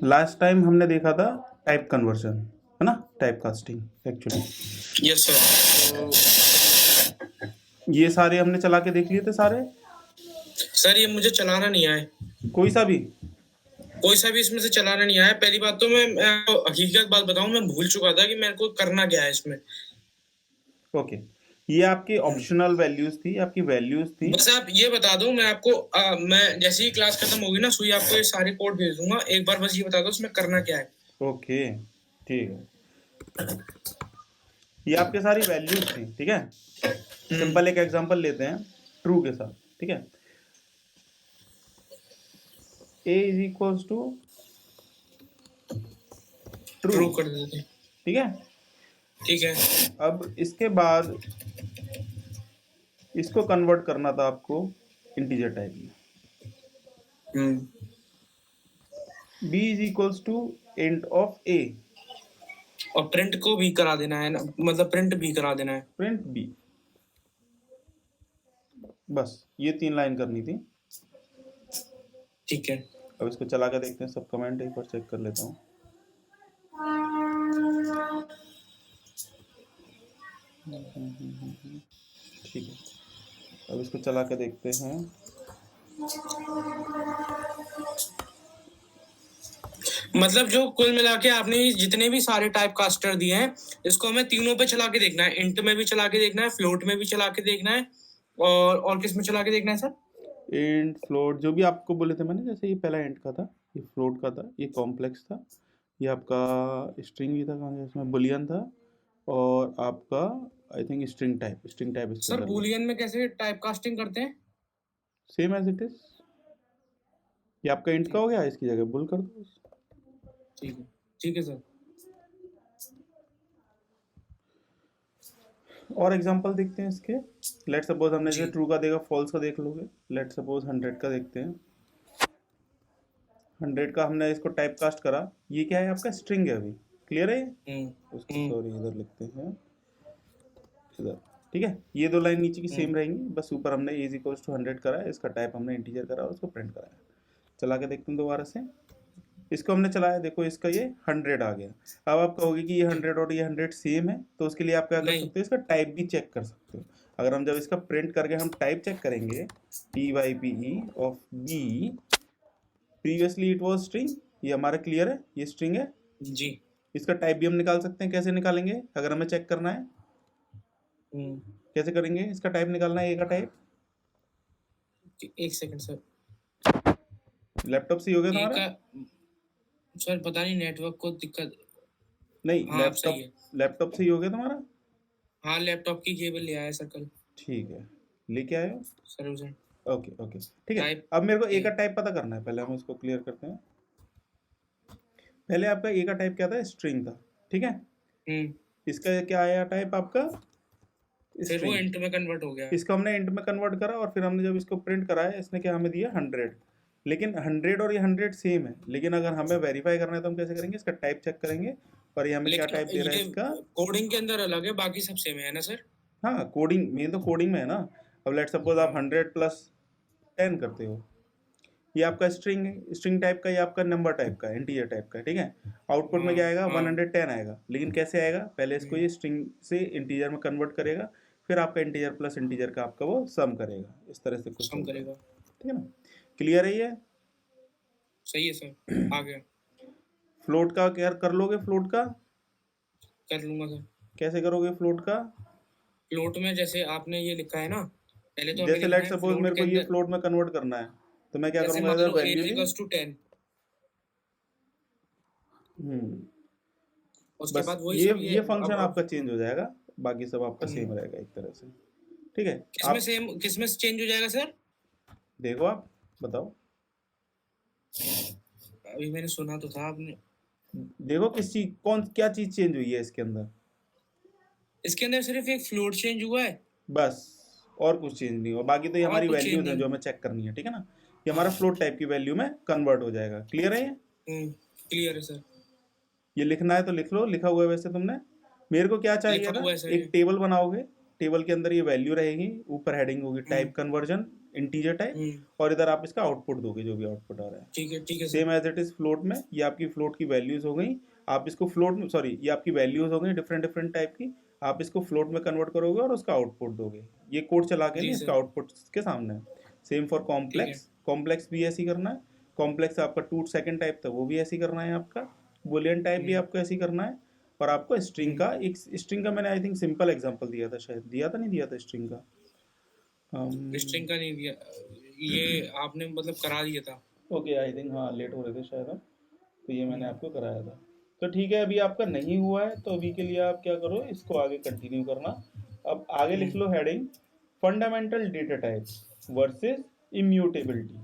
Last time हमने देखा था टाइप कन्वर्जन, है ना, type casting actually. Yes sir. ये सारे हमने चला के देख लिए थे सारे। सर ये मुझे चलाना नहीं आए, कोई सा भी इसमें से चलाना नहीं आया। पहली बात तो मैं हकीकत बात बताऊं, मैं भूल चुका था कि मेरे को करना क्या है इसमें। ओके, ये आपकी ऑप्शनल वैल्यूज थी, आपकी वैल्यूज थी। बस आप ये बता दो, मैं आपको मैं जैसे ही क्लास खत्म होगी ना सुई आपको ये सारे कोड भेज दूंगा। एक बार बस ये बता दो इसमें करना क्या है। ओके ठीक है, ये आपके सारी वैल्यूज थी, ठीक है। सिंपल एक एग्जांपल लेते हैं ट्रू के साथ, ठीक है। a is equals to true कर देते, ठीक है। ठीक है। अब इसके बाद इसको कन्वर्ट करना था आपको इंटीजर टाइप में। b is equals to int of a, और प्रिंट को भी करा देना है ना, मतलब प्रिंट भी करा देना है। प्रिंट b, बस ये 3 लाइन करनी थी, ठीक है। अब इसको चला कर देखते हैं, सब कमेंट एक बार चेक कर लेता हूँ। ठीक है, अब इसको चला के देखते हैं। मतलब जो कुल मिला के आपने जितने भी सारे टाइप कास्टर दिए हैं, इसको हमें तीनों पे चला के देखना है। इंट में भी चला के देखना है, फ्लोट में भी चला के देखना है, और किस में चला के देखना है सर? इंट, फ्लोट, जो भी आपको बोले थे मैंने, जैसे ये पहला इंट का था, ये फ्लोट का था, ये कॉम्प्लेक्स था, ये आपका स्ट्रिंग भी था, कहाँ इसमें बुलियन था, और आपका आई थिंक स्ट्रिंग टाइप इसके सर अंदर बुलियन में कैसे टाइप कास्टिंग करते हैं? Same as it is. ये आपका इंट का हो गया, इसकी जगह बुल कर दो। ठीक है, ठीक है सर। और एग्जांपल देखते हैं इसके। लेट सपोज हमने जैसे जी। ट्रू का देगा, फॉल्स का देख लोगे। लेट सपोज 100 का देखते हैं। 100 का हमने इसको टाइप कास्ट करा, ये क्या है आपका स्ट्रिंग है, अभी क्लियर है ये? उसको सॉरी इधर लिखते हैं, इधर, ठीक है। ये 2 लाइन नीचे की सेम रहेंगी, बस ऊपर हमने इज इक्वल्स टू 100 करा है, इसका टाइप हमने इंटीजर करा और उसको प्रिंट कराया। चला के देखते हैं दोबारा से, इसको हमने चलाया, देखो इसका ये 100 आ गया। अब आप कहोगे कि ये 100 और ये 100 सेम है, तो उसके लिए आप क्या कर सकते हो, इसका टाइप भी चेक कर सकते हो। अगर हम जब इसका प्रिंट करके हम टाइप चेक करेंगे, type of b, previously it was string, ये हमारा क्लियर है, ये स्ट्रिंग है जी। इसका टाइप भी हम निकाल सकते हैं। कैसे निकालेंगे, अगर हमें चेक करना है कैसे करेंगे, इसका टाइप निकालना है, ए का टाइप। एक सेकंड सर, लैपटॉप से ही हो गया ए तुम्हारा? का सर पता नहीं नेटवर्क को दिक्कत। नहीं, हाँ अब सही है। लैपटॉप से ही हो गया तुम्हारा? हाँ लैपटॉप की केबल ले आया सर कल। ठीक है, लेके आए हो? सर उसे ओके ओके ठीक है। टाइप अब मेरे को ए का टाइप पता करना है, पहले हम इसको क्लियर करते हैं। पहले आपका ए का टाइप क्या था, स्ट्रिंग था, ठीक है। इसका क्या आया टाइप आपका, फिर वो इंट में कन्वर्ट हो गया। इसको हमने इंट में कन्वर्ट करा, और फिर हमने जब इसको प्रिंट कराया, इसने क्या हमें दिया 100। लेकिन 100 और ये 100 सेम है, लेकिन अगर हमें वेरीफाई करना है तो हम कैसे करेंगे, इसका टाइप चेक करेंगे, और ये हमें क्या टाइप दे रहा है इसका। कोडिंग के अंदर अलग है, बाकी सब सेम है ना सर? हाँ, कोडिंग मेन तो कोडिंग में है ना। अब लेट सपोज आप 100 प्लस 10 करते हो, ये आपका स्ट्रिंग है, स्ट्रिंग टाइप का, ये आपका नंबर टाइप का, इंटीजर टाइप का, ठीक है। आउटपुट में क्या आएगा, 110 आएगा। लेकिन कैसे आएगा, पहले इसको ये स्ट्रिंग से इंटीजर में कन्वर्ट करेगा, फिर आपका इंटीजर प्लस इंटीजर का आपका वो सम करेगा, इस तरह से कुछ सम करेगा, ठीक है ना। क्लियर है ये? सही है सर, आ गया। फ्लोट का क्या कर लोगे, फ्लोट का कर लूंगा सर। कैसे करोगे फ्लोट का? फ्लोट में जैसे आपने ये लिखा है ना, पहले तो जैसे लेट सपोज मेरे को ये फ्लोट में कन्वर्ट करना है, तो मैं क्या करूंगा, इधर वैल्यू ली, उसके बस बाद वही ये फंक्शन आपका चेंज हो जाएगा, बाकी सब आपका सेम रहेगा एक तरह से, ठीक है। किसमें चेंज हो जाएगा सर? देखो आप बताओ, अभी मैंने सुना तो था आपने। देखो किस चीज, क्या चीज चेंज हुई है इसके अंदर? इसके अंदर सिर्फ एक फ्लोट चेंज हुआ है, बस, और कुछ चेंज नहीं हुआ। बाकी तो ये हमारी वैल्यूज है जो हमें चेक करनी है, ठीक है ना। ये हमारा फ्लोट टाइप की वैल्यू में कन्वर्ट हो जाएगा। क्लियर है ये? क्लियर है सर। ये लिखना है तो लिख लो, लिखा हुआ है वैसे तुमने। मेरे को क्या चाहिए ना, एक टेबल बनाओगे, टेबल के अंदर ये वैल्यू रहेगी, ऊपर हेडिंग होगी टाइप कन्वर्जन इंटीजर टाइप, और इधर आप इसका आउटपुट दोगे जो भी आउटपुट आ रहा है। ठीक है same as it is float में, ये आपकी फ्लोट की वैल्यूज हो गई, आप इसको फ्लोट में, सॉरी ये आपकी वैल्यूज हो गई डिफरेंट डिफरेंट टाइप की, आप इसको फ्लोट में कन्वर्ट करोगे और उसका आउटपुट दोगे। ये कोड चला के जी नहीं, सर। इसका आउटपुट के सामने। सेम फॉर कॉम्प्लेक्स, कॉम्प्लेक्स भी ऐसे ही करना है। कॉम्प्लेक्स आपका 2 सेकंड टाइप था वो भी ऐसे ही करना है आपका। बुलियन टाइप भी आपको ऐसे ही करना है। और आपको स्ट्रिंग का, एक स्ट्रिंग का मैंने आई थिंक सिंपल एग्जांपल दिया था, शायद दिया था, नहीं दिया था स्ट्रिंग का? स्ट्रिंग का नहीं दिया, ये आपने मतलब करा दिया था। ओके, आई थिंक हाँ लेट हो रहे थे शायद हम, तो ये मैंने आपको कराया था। तो ठीक है, अभी आपका नहीं हुआ है, तो अभी के लिए आप क्या करो, इसको आगे कंटिन्यू करना। अब आगे लिख लो heading, fundamental data types versus immutability.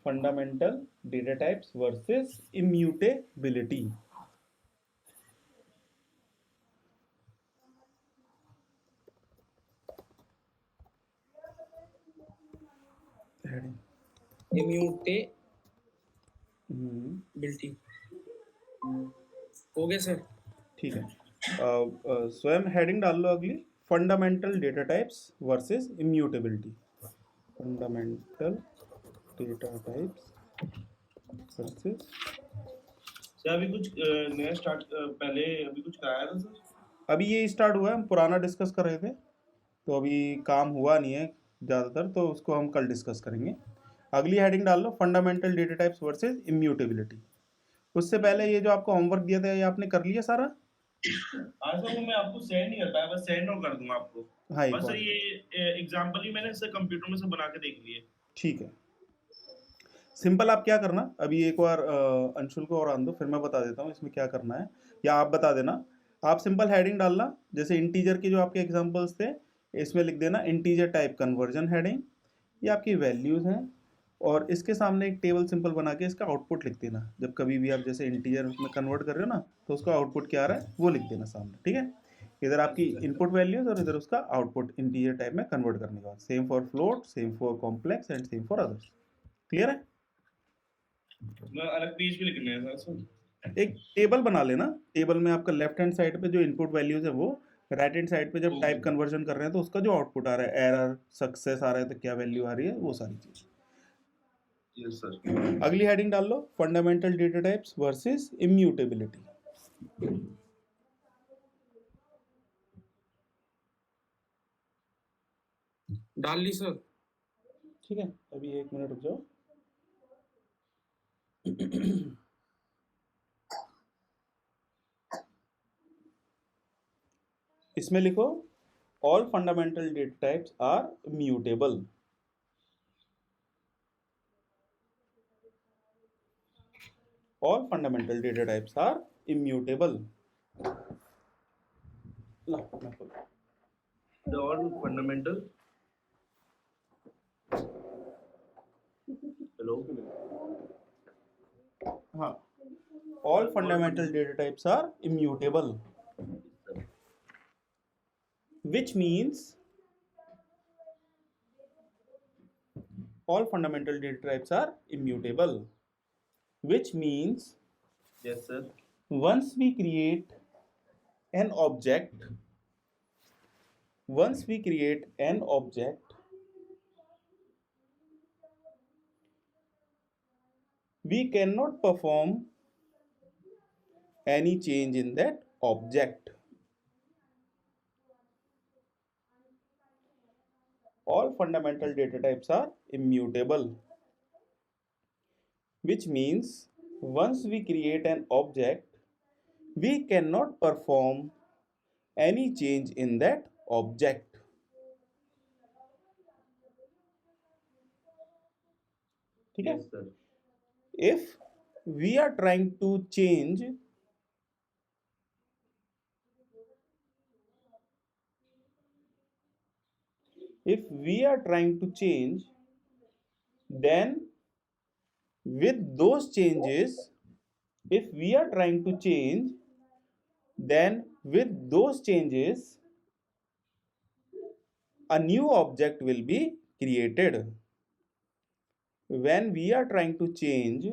Fundamental data types versus immutability. Heading immutability हो गया सर? ठीक है, स्वयं हेडिंग डाल लो अगली, fundamental data types versus immutability. Fundamental data types versus. Sir अभी कुछ नया स्टार्ट पहले अभी कुछ कराया था सर? अभी ये स्टार्ट हुआ है, हम पुराना डिस्कस कर रहे थे, तो अभी काम हुआ नहीं है ज़्यादातर, तो उसको हम कल डिस्कस करेंगे। अगली हेडिंग डाल लो, fundamental data types versus immutability. उससे पहले ये जो आपको होमवर्क दिया था, ये आपने कर लिया सारा? हाँ सर, वो मैं आपको सेंड नहीं कर पाया, बस सेंड और कर दूंगा आपको। हाँ, बस सर ये एग्जांपल ही मैंने सर कंप्यूटर में से बना के देख लिए। ठीक है। सिंपल आप क्या करना, अभी एक बार अंशुल को और आन दो, फिर मैं बता देता हूँ इसमें क्या करना है, या आप बता देना। आप सिंपल हेडिंग डालना, जैसे इंटीजर के जो आपके एग्जांपल्स थे, इसमें लिख देना इंटीजर टाइप कन्वर्जन हेडिंग, ये आपकी वैल्यूज़ हैं, और इसके सामने एक टेबल सिंपल बना के इसका आउटपुट लिख देना। जब कभी भी आप जैसे इंटीजर में कन्वर्ट कर रहे हो ना, तो उसका आउटपुट क्या आ रहा है वो लिख देना सामने, ठीक है? इधर आपकी इनपुट वैल्यूज और इधर उसका आउटपुट इंटीजर टाइप में कन्वर्ट करने के बाद। Same for float, same for complex and same for others. Clear है? मैं अलग पेज पे लिखना है सर। एक टेबल बना लेना, टेबल में आपका लेफ्ट हैंड साइड पे जो इनपुट वैल्यूज है वो, राइट हैंड साइड पे जब टाइप कन्वर्जन कर रहे हैं तो उसका जो आउटपुट आ रहा है, एरर, सक्सेस आ रहा है तो क्या वैल्यू आ रही है, वो सारी चीज। Yes sir. अगली हेडिंग डाल लो, fundamental data types versus immutability. डाल ली सर। ठीक है, अभी 1 मिनट रुक जाओ। इसमें लिखो, all fundamental data types are mutable. All fundamental data types are immutable. The all fundamental. Hello. हाँ, all fundamental data types are immutable, which means all fundamental data types are immutable, which means Yes sir. once we create an object, we cannot perform any change in that object. All fundamental data types are immutable, which means once we create an object, we cannot perform any change in that object. ठीक है? Yes sir. If we are trying to change then with those changes, a new object will be created. When we are trying to change,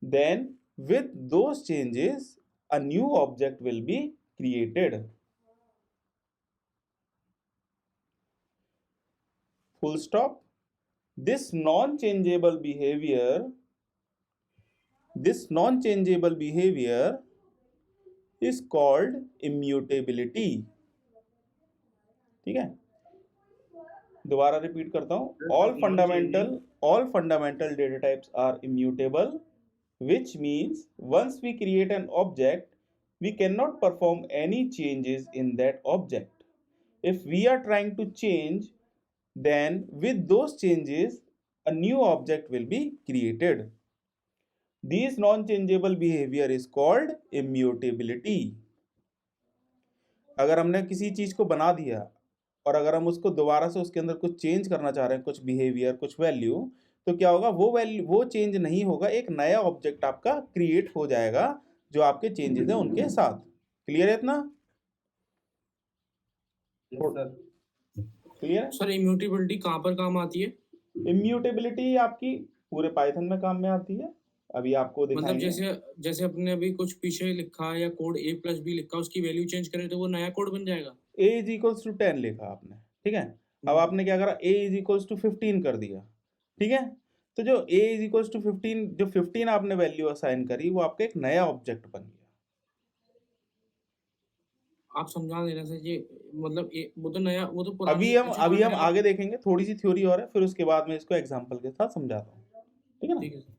then with those changes a new object will be created. Full stop. This non-changeable behavior is called immutability. ठीक है, दोबारा repeat करता हूं. all fundamental data types are immutable, which means once we create an object we cannot perform any changes in that object. If we are trying to change, then with those changes a new object will be created. This non-changeable behavior is called immutability. अगर हमने किसी चीज को बना दिया और अगर हम उसको दोबारा से उसके अंदर कुछ चेंज करना चाह रहे हैं, कुछ बिहेवियर, कुछ वैल्यू, तो क्या होगा, वो चेंज नहीं होगा, एक नया ऑब्जेक्ट आपका क्रिएट हो जाएगा जो आपके चेंजेस है उनके साथ. क्लियर है इतना? क्लियर? सर इम्यूटेबिलिटी कहाँ पर काम आती है? इम्यूटेबिलिटी आपकी पूरे पाइथन में काम में आती है. अभी आपको मतलब दिखाएंगे. जैसे अपने अभी कुछ पीछे लिखा है या कोड a+b लिखा, उसकी वैल्यू चेंज करें तो वो नया कोड बन जाएगा. a इज इक्वल्स टू 10 लिखा आपने, ठीक है. अब आपने क्या करा, a इज इक्वल्स टू 15 कर दिया, ठीक है. तो जो a इज इक्वल्स टू 15, जो 15 आपने वैल्यू असाइन करी, वो आपका एक नया ऑब्जेक्ट बन गया. आप समझा देना सर ये, मतलब वो तो नया, वो तो पुराना. अभी हम आगे देखेंगे, थोड़ी सी थ्योरी और है, फिर उसके बाद में इसको एग्जांपल के साथ समझाता हूँ, ठीक है ना. ठीक है सर.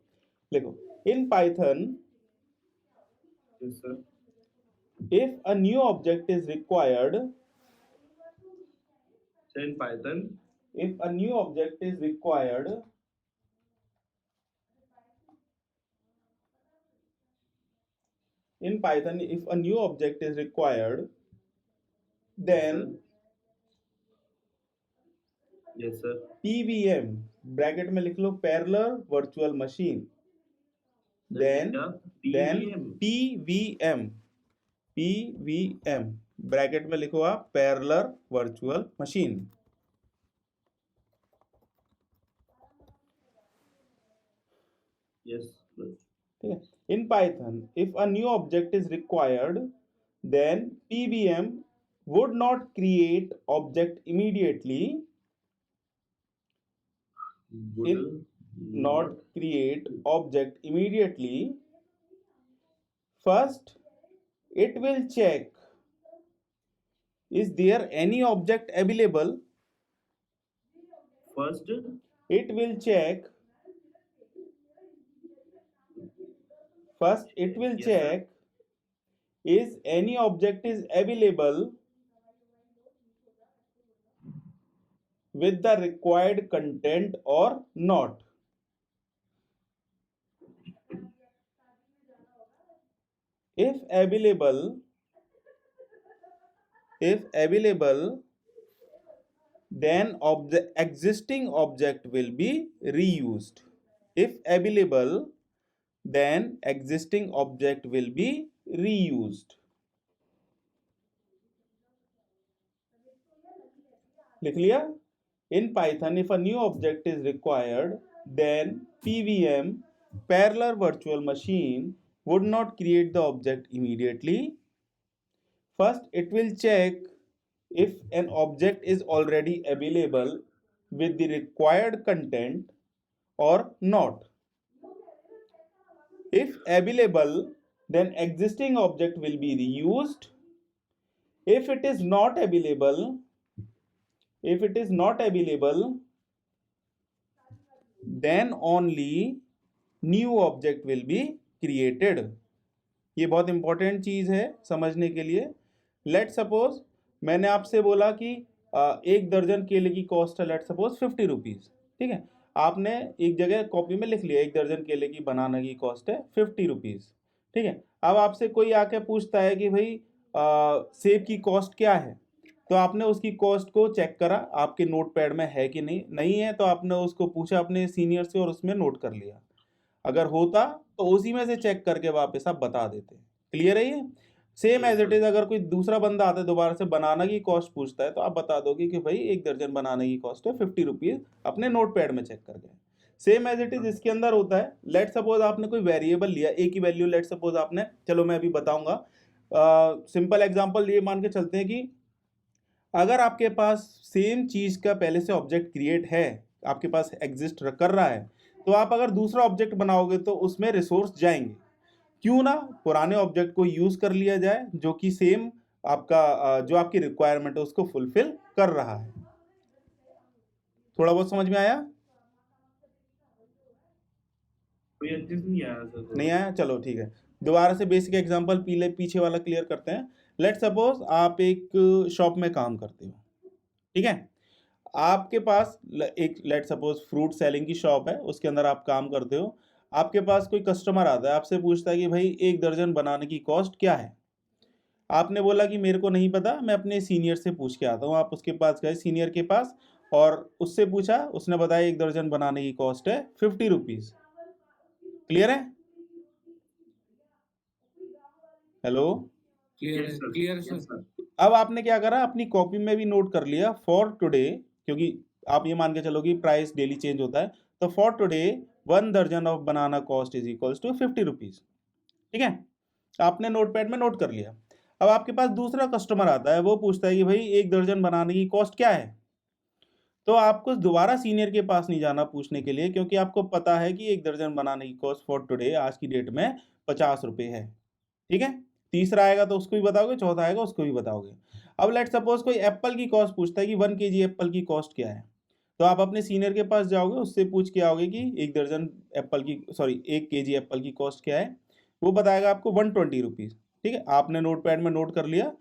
देखो, in Python if a new object is required, in Python, if a new object is required, in Python if a new object is required, then yes sir, PVM bracket में लिख लो parallel virtual machine, then PVM bracket में लिखो आप parallel virtual machine. yes sir. ठीक है. In Python, if a new object is required, then PVM would not create object immediately. Not create object immediately. First, it will check, is there any object available? First, it will check. First, it will Yes, check, is any object is available with the required content or not. If available, then existing object will be reused. If available, then existing object will be reused. लिख लिया. In Python, if a new object is required, then PVM parallel virtual machine would not create the object immediately. First, it will check if an object is already available with the required content or not. If available, then existing object will be reused. If it is not available, then only new object will be created. ये बहुत important चीज है समझने के लिए. Let suppose मैंने आपसे बोला कि 1 दर्जन केले की कॉस्ट है लेट सपोज 50 रुपीज, ठीक है. आपने एक जगह कॉपी में लिख लिया 1 दर्जन केले की बनाना की कॉस्ट है 50 रुपीज, ठीक है. अब आपसे कोई आके पूछता है कि भाई सेब की कॉस्ट क्या है, तो आपने उसकी कॉस्ट को चेक करा आपके नोट पैड में है कि नहीं है, तो आपने उसको पूछा अपने सीनियर से और उसमें नोट कर लिया. अगर होता तो उसी में से चेक करके वापस आप बता देते. क्लियर है ये? सेम एज इट इज अगर कोई दूसरा बंदा आता है दोबारा से बनाना की कॉस्ट पूछता है तो आप बता दोगे कि भाई 1 दर्जन बनाने की कॉस्ट है 50 रुपीज, अपने नोट पैड में चेक कर गए. सेम एज इट इज इसके अंदर होता है। लेट सपोज आपने कोई वेरिएबल लिया, ए की वैल्यू लेट सपोज आपने, चलो मैं अभी बताऊंगा, सिंपल एग्जांपल ये मान के चलते हैं कि अगर आपके पास सेम चीज का पहले से ऑब्जेक्ट क्रिएट है, आपके पास एग्जिस्ट कर रहा है, तो आप अगर दूसरा ऑब्जेक्ट बनाओगे तो उसमें रिसोर्स जाएंगे। क्यों ना पुराने ऑब्जेक्ट को यूज कर लिया जाए जो कि सेम आपका जो आपकी रिक्वायरमेंट है उसको फुलफिल कर रहा है। थोड़ा बहुत समझ में आया? कोई अच्छे से नहीं आया सर। नहीं आया? चलो ठीक है, दोबारा से बेसिक एग्जांपल पीछे वाला क्लियर करते हैं। लेट सपोज आप एक शॉप में काम करते हो, ठीक है, आपके पास एक लेट सपोज फ्रूट सेलिंग की शॉप है, उसके अंदर आप काम करते हो। आपके पास कोई कस्टमर आता है, आपसे पूछता है कि भाई 1 दर्जन बनाने की कॉस्ट क्या है। आपने बोला कि मेरे को नहीं पता, मैं अपने सीनियर से पूछ के आता हूँ। आप उसके पास गए सीनियर के पास और उससे पूछा, उसने बताया 1 दर्जन बनाने की कॉस्ट है 50 रुपीज। क्लियर है? हेलो, क्लियर यस है, सर, क्लियर है यस सर। सर। अब आपने क्या करा, अपनी कॉपी में भी नोट कर लिया फॉर टुडे, क्योंकि आप ये मान के चलो कि प्राइस डेली चेंज होता है, तो फॉर टुडे 1 दर्जन of banana cost is equals to 50 rupees. ठीक है, आपने नोटपैड में नोट कर लिया। अब आपके पास दूसरा कस्टमर आता है, वो पूछता है कि भाई 1 दर्जन बनाने की कॉस्ट क्या है। तो आपको दोबारा सीनियर के पास नहीं जाना पूछने के लिए, क्योंकि आपको पता है कि 1 दर्जन बनाने की कॉस्ट फॉर टुडे आज की डेट में 50 रुपये है। ठीक है, तीसरा आएगा तो उसको भी बताओगे, चौथा आएगा उसको भी बताओगे। अब लेट सपोज कोई एप्पल की कॉस्ट पूछता है कि 1 kg एप्पल की कॉस्ट क्या है, तो आप अपने सीनियर के पास जाओगे, उससे पूछ के आओगे कि 1 kg एप्पल की कॉस्ट क्या है। वो बताएगा आपको 120 रुपीज़। ठीक है, आपने नोटपैड में नोट कर लिया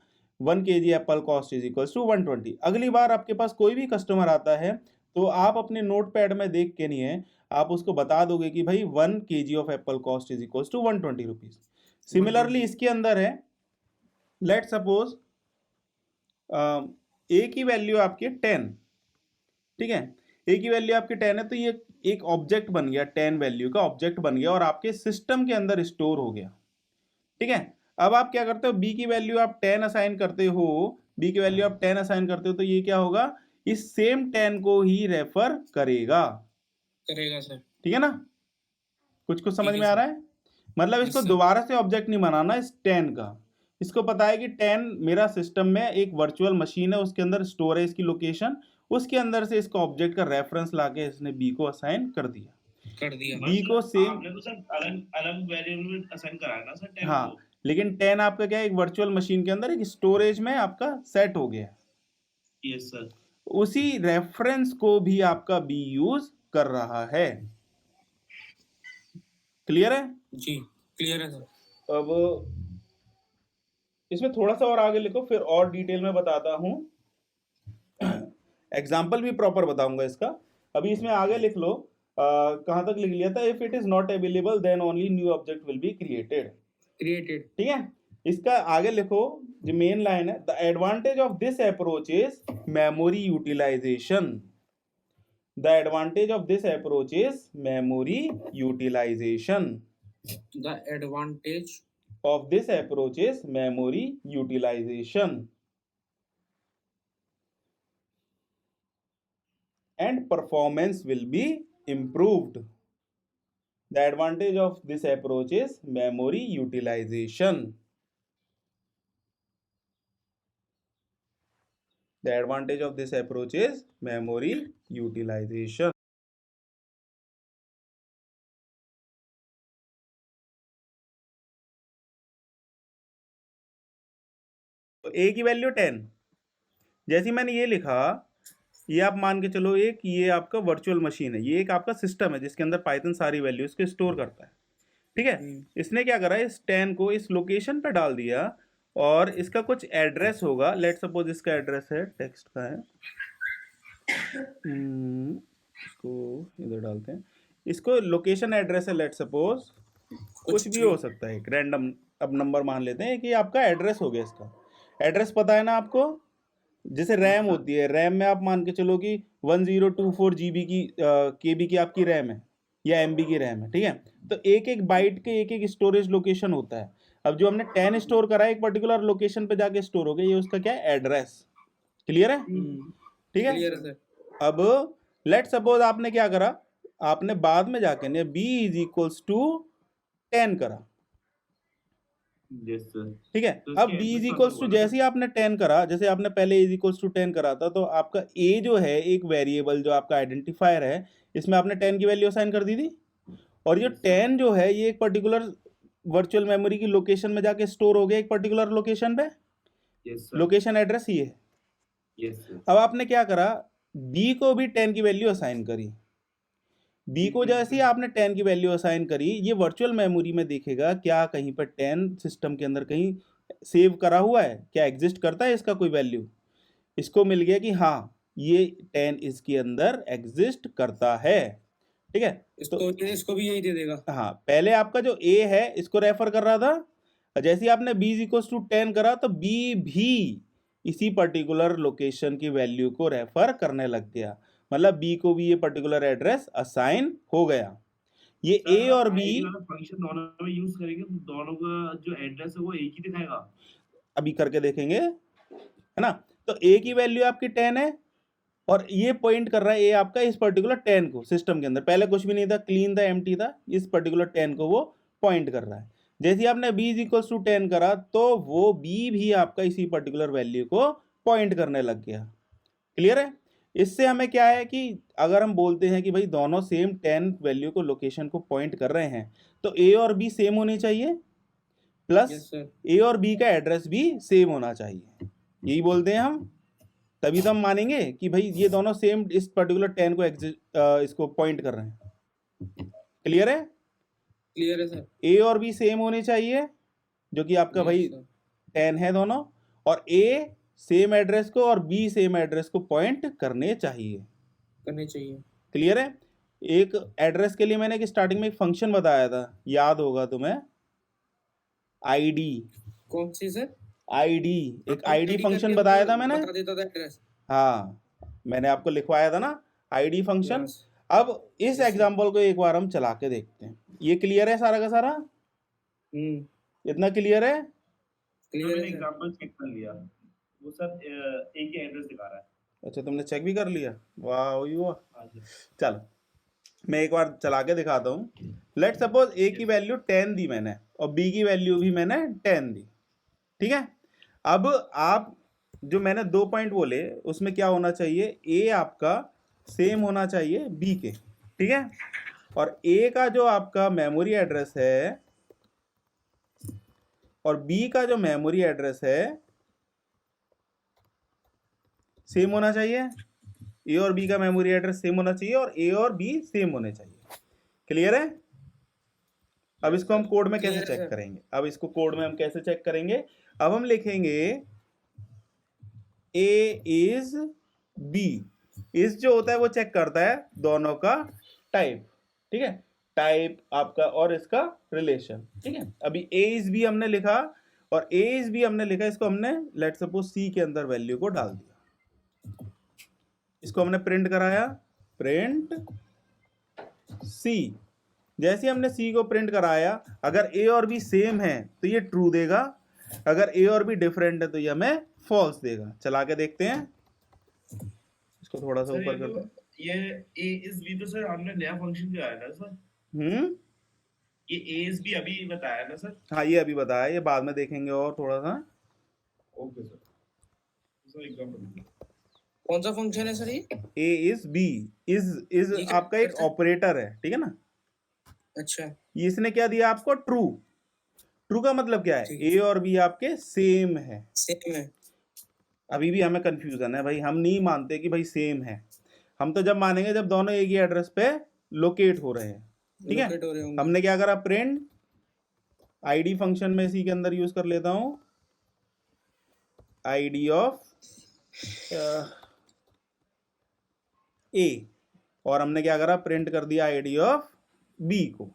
1 kg apple cost is equals to 120। अगली बार आपके पास कोई भी कस्टमर आता है तो आप अपने नोटपैड में देख के नहीं है, आप उसको बता दोगे कि भाई 1 kg of apple cost is equals to 120 rupees. Similarly इसके अंदर है, लेट सपोज ए की वैल्यू आपकी 10, ठीक है, ए की वैल्यू आपकी 10 है, तो ये एक ऑब्जेक्ट बन गया, 10 वैल्यू का ऑब्जेक्ट बन गया और आपके सिस्टम के अंदर स्टोर हो गया। ठीक है, अब आप क्या करते हो, बी की वैल्यू आप 10 असाइन करते हो, बी की वैल्यू आप 10 असाइन करते हो, तो ये क्या होगा, इस सेम 10 को ही रेफर करेगा सर। ठीक है ना? कुछ कुछ समझ ठीक है में आ सर। रहा है? मतलब यस इसको सर। दोबारा से ऑब्जेक्ट नहीं बनाना इस 10 का। इसको पता है कि 10 मेरा सिस्टम में एक वर्चुअल मशीन है, उसके अंदर स्टोर है इसकी लोकेशन, उसके अंदर से इसको ऑब्जेक्ट का रेफरेंस लाके इसने बी को असाइन कर दिया। कर दिया। बी को सेम, आपने तो सर अलग अलग वेरिएबल असाइन करा है ना सर 10 हाँ, को। लेकिन 10 आपका क्या है, एक वर्चुअल मशीन के अंदर एक स्टोरेज में आपका सेट हो गया। Yes sir. उसी रेफरेंस को भी आपका बी यूज कर रहा है। क्लियर है? जी क्लियर है सर। अब इसमें थोड़ा सा और आगे लिखो, फिर और डिटेल में बताता हूं, एग्जाम्पल भी प्रॉपर बताऊंगा इसका। अभी इसमें आगे लिख लो, कहां तक लिख लिया था, if it is not available then only new object will be created. ठीक है, इसका आगे लिखो, जो मेन लाइन है, the advantage of this approach is memory utilization. The advantage of this approach is memory utilization. The advantage of this approach is memory utilization and performance will be improved. The advantage of this approach is memory utilization. The advantage of this approach is memory utilization. तो a की value 10, जैसी मैंने ये लिखा, ये आप मान के चलो एक ये आपका वर्चुअल मशीन है, ये एक आपका सिस्टम है जिसके अंदर पाइथन सारी वैल्यूज को स्टोर करता है। ठीक है, इसने क्या करा, इस 10 को इस लोकेशन पे डाल दिया और इसका कुछ एड्रेस होगा। लेट सपोज इसका एड्रेस है, टेक्स्ट का है, इसको इधर डालते हैं, इसको लोकेशन एड्रेस है, लेट सपोज कुछ भी हो सकता है, एक रैंडम अब नंबर मान लेते हैं कि आपका एड्रेस हो गया। इसका एड्रेस पता है ना आपको, जैसे रैम होती है, रैम में आप मान के चलो कि 1024 GB की KB की आपकी रैम है या MB की रैम है। ठीक है, तो एक एक बाइट के एक एक स्टोरेज लोकेशन होता है। अब जो हमने 10 स्टोर करा है एक पर्टिकुलर लोकेशन पे जाके स्टोर हो गया, ये उसका क्या है, एड्रेस। क्लियर है? ठीक है, क्लियर है सर। अब लेट सपोज आपने क्या करा, आपने बाद में जाके ने b इज इक्वल्स टू 10 करा, यस सर। ठीक है। तो अब इसके b is address equals to कौन सा जैसे ही आपने 10 करा, जैसे आपने पहले इज इक्वल्स टू 10 करा था, तो आपका a जो है एक वेरिएबल जो आपका आइडेंटिफायर है, इसमें आपने 10 की वैल्यू असाइन कर दी थी, और ये 10 जो है ये एक पर्टिकुलर वर्चुअल मेमोरी की लोकेशन में जाके स्टोर हो गया, एक पर्टिकुलर लोकेशन पे, यस सर। लोकेशन एड्रेस ये है। Yes sir. अब आपने क्या करा, b को भी 10 की वैल्यू असाइन करी, b को जैसे ही आपने 10 की वैल्यू असाइन करी, ये वर्चुअल मेमोरी में देखेगा क्या कहीं पर 10 सिस्टम के अंदर कहीं सेव करा हुआ है, क्या एग्जिस्ट करता है इसका कोई वैल्यू, इसको मिल गया कि हाँ ये 10 इसके अंदर एग्जिस्ट करता है, ठीक है। इसको भी यही दे देगा। हाँ, पहले आपका जो a है इसको रेफर कर रहा था, जैसे ही आपने b इज इक्वल टू 10 करा तो b भी इसी पर्टिकुलर लोकेशन की वैल्यू को रेफर करने लग गया, मतलब b को भी ये पर्टिकुलर एड्रेस असाइन हो गया। ये a और b फंक्शन दोनों में यूज करेंगे तो दोनों का जो एड्रेस है वो एक ही दिखाएगा। अभी करके देखेंगे, है ना। तो a की वैल्यू आपकी 10 है, और ये पॉइंट कर रहा है a आपका इस पर्टिकुलर 10 को, सिस्टम के अंदर पहले कुछ भी नहीं था, क्लीन था, एम्प्टी था, इस पर्टिकुलर 10 को वो पॉइंट कर रहा है। जैसे ही आपने b इज इक्वल टू 10 करा तो वो b भी आपका इसी पर्टिकुलर वैल्यू को पॉइंट करने लग गया। क्लियर है। इससे हमें क्या है कि अगर हम बोलते हैं कि भाई दोनों सेम 10 वैल्यू को लोकेशन को पॉइंट कर रहे हैं, तो a और b सेम होने चाहिए, प्लस a और b का एड्रेस भी सेम होना चाहिए, यही बोलते हैं हम। तभी तो हम मानेंगे कि भाई ये दोनों सेम इस पर्टिकुलर 10 को इसको पॉइंट कर रहे हैं। क्लियर है। क्लियर है सर। a और b सेम होने चाहिए, जो कि आपका भाई 10 है दोनों, और a सेम एड्रेस को और b सेम एड्रेस को पॉइंट करने चाहिए। क्लियर है। एक एड्रेस के लिए मैंने कि स्टार्टिंग में एक फंक्शन बताया था, याद होगा तुम्हें, id। कौन सी सर? id, एक id फंक्शन बताया था मैंने, बता देता था एड्रेस। हाँ मैंने आपको लिखवाया था ना id फंक्शन। अब इस एग्जांपल को एक बार हम चला के देखते हैं। ये क्लियर है सारा का सारा? इतना क्लियर है? मैंने एग्जांपल चेक कर लिया, वो सर एक ही एड्रेस दिखा रहा है। अच्छा, तुमने चेक भी कर लिया, वाह वही हुआ। चलो मैं एक बार चला के दिखाता हूँ। लेट सपोज a की वैल्यू 10 दी मैंने और b की वैल्यू भी मैंने 10 दी, ठीक है। अब आप जो मैंने 2 पॉइंट बोले उसमें क्या होना चाहिए, a आपका सेम होना चाहिए b के, ठीक है, और a का जो आपका मेमोरी एड्रेस है और b का जो मेमोरी एड्रेस है सेम होना चाहिए। a और b का मेमोरी एड्रेस सेम होना चाहिए और a और b सेम होने चाहिए। क्लियर है। अब इसको हम कोड में कैसे चेक करेंगे, अब इसको कोड में हम कैसे चेक करेंगे, अब हम लिखेंगे a इज b, इस जो होता है वो चेक करता है दोनों का टाइप, ठीक है, टाइप आपका और इसका रिलेशन, ठीक है। अभी a इज b हमने लिखा और a इज b हमने लिखा, इसको हमने लेट सपोज c के अंदर वैल्यू को डाल दिया, इसको हमने प्रिंट कराया, प्रिंट c। जैसे हमने c को प्रिंट कराया, अगर a और b सेम है तो ये ट्रू देगा, अगर a और b डिफरेंट है तो ये हमें फॉल्स देगा। चला के देखते हैं, इसको थोड़ा सा ऊपर करते हैं। ये a is b तो सर हमने नया फंक्शन जो आया ना सर, ये a is b अभी बताया ना सर? हाँ ये अभी बताया, ये बाद में देखेंगे और थोड़ा सा। ओके सर, सर एग्जांपल कौन सा फंक्शन है सर ये? a इज b, इज आपका एक ऑपरेटर है, ठीक है ना। अच्छा, इसने क्या दिया आपको, ट्रू। ट्रू का मतलब क्या है, a और b आपके सेम है। सेम है। अभी भी हमें कंफ्यूजन है भाई, हम नहीं मानते कि भाई सेम है, हम तो जब मानेंगे जब दोनों एक ही एड्रेस पे लोकेट हो रहे हैं, ठीक है। हमने क्या करा, प्रिंट id फंक्शन में इसी के अंदर यूज कर लेता हूं, id ऑफ a, और हमने क्या करा, प्रिंट कर दिया id ऑफ b को।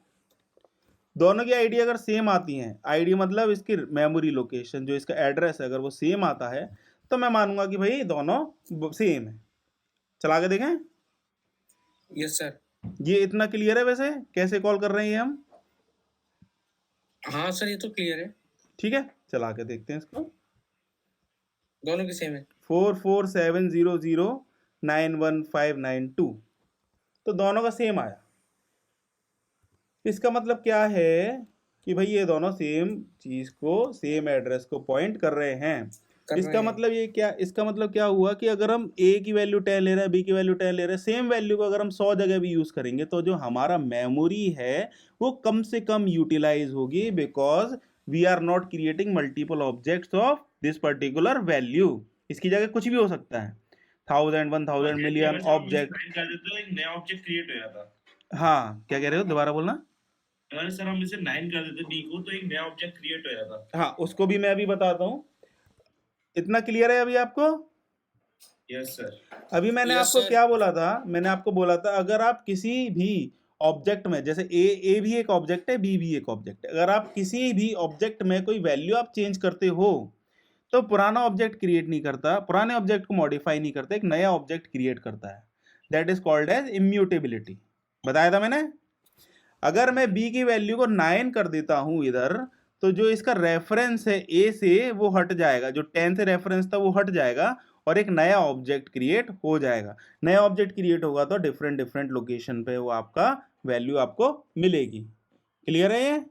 दोनों की आईडी अगर सेम आती हैं, आईडी मतलब इसकी मेमोरी लोकेशन जो इसका एड्रेस है, अगर वो सेम आता है तो मैं मानूंगा कि भाई दोनों सेम है। चला के देखें। Yes sir. ये इतना क्लियर है वैसे कैसे कॉल कर रहे हैं हम? हाँ सर ये तो क्लियर है। ठीक है, चला के देखते हैं इसको। दोनों की सेम है। 4470091592, तो दोनों का सेम आया। इसका मतलब क्या है कि भाई ये दोनों सेम चीज को, सेम एड्रेस को पॉइंट कर रहे हैं। इसका मतलब ये क्या, इसका मतलब क्या हुआ कि अगर हम a की वैल्यू 10 ले रहे हैं, b की वैल्यू 10 ले रहे हैं, सेम वैल्यू को अगर हम 100 जगह भी यूज करेंगे तो जो हमारा मेमोरी है वो कम से कम यूटिलाइज होगी, because we are not creating multiple objects of this particular value. इसकी जगह कुछ भी हो सकता है, 1000 1000 मिलियन ऑब्जेक्ट। साइन कर देते तो एक नया ऑब्जेक्ट क्रिएट हो जाता। हाँ, क्या कह रहे हो, दोबारा बोलना। अगर सर हम इसे 9 कर देते b को तो एक नया ऑब्जेक्ट क्रिएट हो जाता। हाँ, उसको भी मैं अभी बताता हूँ। इतना क्लियर है अभी आपको? Yes sir. अभी मैंने Yes, आपको sir. क्या बोला था, मैंने आपको बोला था अगर आप किसी भी ऑब्जेक्ट में, जैसे ए भी एक ऑब्जेक्ट है, बी भी एक ऑब्जेक्ट है, अगर आप किसी भी ऑब्जेक्ट में कोई वैल्यू आप चेंज करते हो तो पुराना ऑब्जेक्ट क्रिएट नहीं करता, पुराने ऑब्जेक्ट को मॉडिफाई नहीं करता, एक नया ऑब्जेक्ट क्रिएट करता है। That is called as immutability. बताया था मैंने। अगर मैं बी की वैल्यू को 9 कर देता हूं इधर, तो जो इसका रेफरेंस है ए से वो हट जाएगा, जो 10 से रेफरेंस था वो हट जाएगा और एक नया ऑब्जेक्ट क्रिएट हो जाएगा। नया ऑब्जेक्ट क्रिएट होगा तो डिफरेंट डिफरेंट लोकेशन पे वो आपका वैल्यू आपको मिलेगी। क्लियर है ये?